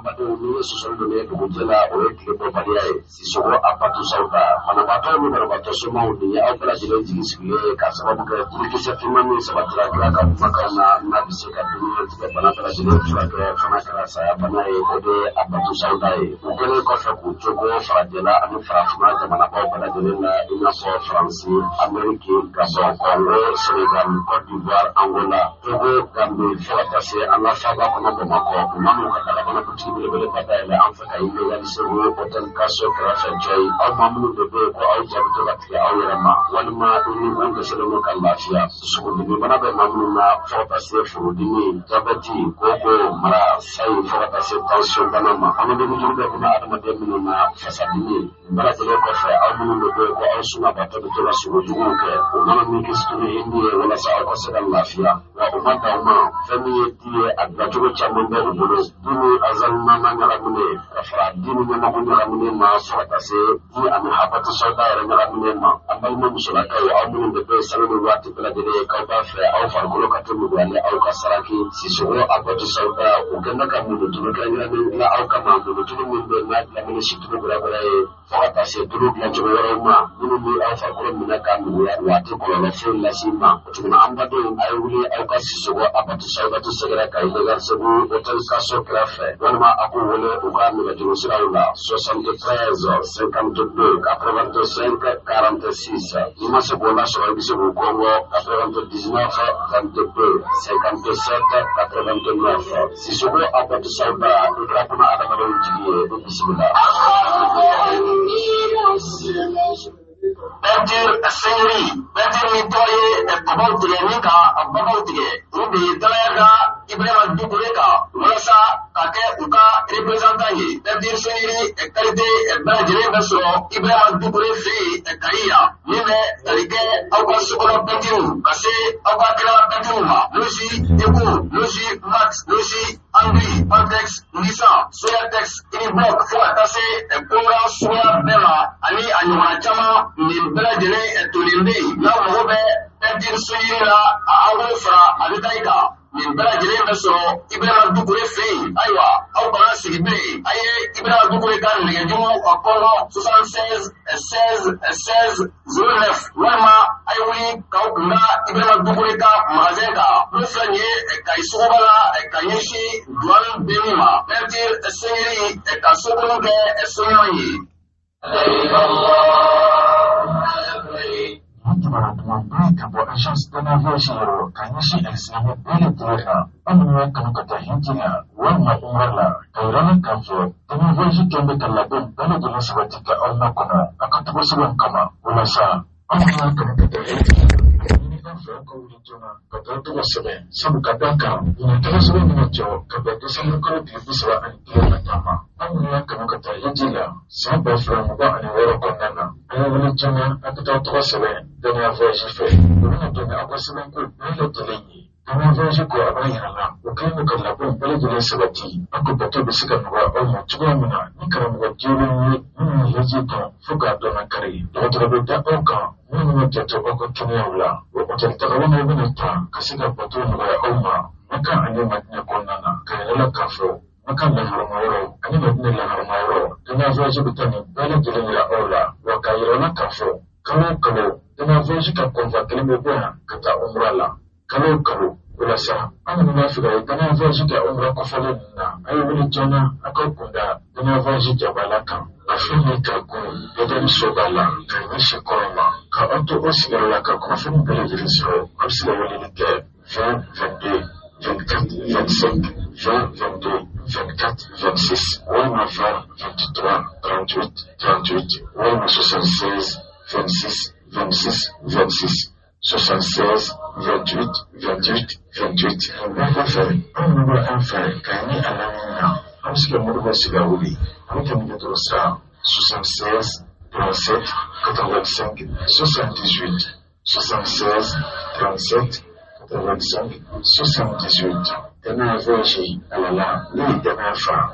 Bado ni sosol dole ko jela o ekle ko baliaye si sogo apatu sauta fana bato mi baro bato soma udi ya opera jile jigi sigle ka sababu ka kuri se timani sabatla ka makana na biseka dunia tiga bana para jile ka fana kala saya bana e ode apatu sauta e ukele ko fa ku jogo faradela ani farafuna jamana ba opera jile na ina so France Amerique Gabon Congo Senegal Côte d'Ivoire Angola Togo Gambie Fata se ala faba kono Bamako mamu ka kala bana bele bata ile Afrika ile ya lisuru hotel kaso krafa joy au mamlu de be ko au jabto batya au rama walma ini on de selo kan lafiya su de bana be mamlu na fota se furudini jabati koko mara sai fota se tension banama amo de mutu be kuma adama de minu na fasadini bala de ko fa au mamlu de ko au suna bato de la su jugu ke o mama mi kisturi hindi wala sa ko se lafiya wa umata umma fami tie adbato chambe ubulu dini azal mama nyaramune afra dini nyama nyaramune ma sota se ni ami habatu sota ya nyaramune ma ambal mo musala ka ya amu de be salatu wati bela de ka ba fa au far golo ka tumu wale au ka saraki si so abatu sota uganda ka mu de ka nyaramune la au ka ma mu de mu de na la mi shi tumu gura gura e fata se tulu la joro ma dinu mi au far golo mi na ka mu ya wati ko la fe la sima tuma ambado ay wuli au ka si so abatu sota to segera ka ile gar se bu hotel ka so krafe walma aku wole ukamila Jerusalem 73 52 85 46 ima se bona so bise bu Congo 99 22 57 89 si sogo abatu sauda ikrapuna adama do jiye bismillah Bedir Sengri, Bedir Mitoye, Abautige Nika, Abautige, Rubi Talaga, Ibrahim Dukureka, Mulasa, Kake, Uka, representanti, Bedir Sengri, Kalite, Bajire Basso, Ibrahim Dukurefi, Kaya, Nime, Talike, Aukasukura Betiru, Kase, Aukakira Betiruma, Lucy, Ebu, Lucy, Max, Lucy, Andri, Pantex, Nisa, Soyatex, Inibok, Fuatase, Pura, Soya Bella, Ani, Anyuachama, Nimbela Jene, Tulimbi, Lamobe, Bedir Suyira, Awofra, Abitaika, nin bɛɛ lajɛlen bɛ sɔrɔ Ibrahima Dukure fɛ yen ayiwa aw kana sigi bilen a ye Ibrahima Dukure ka nɛgɛjuru a kɔnɔ 76 16 16 09 walima a ye wuli k'aw kunda Ibrahima Dukure ka magasin kan n'o filɛ nin ye Kayi Sogoba la ka ɲɛsin Douane Beni ma peinture Sengiri ka sokolon kɛ soɲɔgɔn ye. Kabo agence de navigation kanyishi exilé bele tena amuna kanukata hinjina wama umrala kairana kafo tena voyage kembe kalabon bele de sabatika alna kona akatubo sabon kama wala sa amuna kanukata hinjina ini kafo ko wituna katato wasabe sabu kataka ina kaso ni jo kabato sabu ko di biswa an kiyana kama amuna kanukata hinjina sabu fra ba ani woro konna ayawala jama akatato wasabe dana voyage fe wala dana akwasaba ko bele telenyi dana voyage ko abayana wakaimu kalabon bele de sabati akubato bisika nuwa almo tugamuna ni karamu jirin ni yaji ko fuka dona kare dotro da oka ni jato oko tunyawla wakotan tagawana binata kasika bato nuwa alma maka ani matnya konana kayala kafro maka la harmauro ani matnya la harmauro dana voyage bitani bele de la ola wakayala kafro kalo dana voyage ka konva kelebe bwana kata umrala kalo wala sa an na fira dana voyage ka umra ko falen na ay wala jana akakunda dana voyage ka balaka afini ka ko yadam sobala ka nishi koroma ka auto osigala ka ko fini bele direction absila wala ke 20 22 24 25 24 26 wala 23 38 wala 76 26 26 76 28 28 28 on va faire un numéro inférieur gagné à l'année parce que le numéro c'est là où il numéro ça 76 37 85 78 76 37 85 78 demain voyage à la la lui demain fin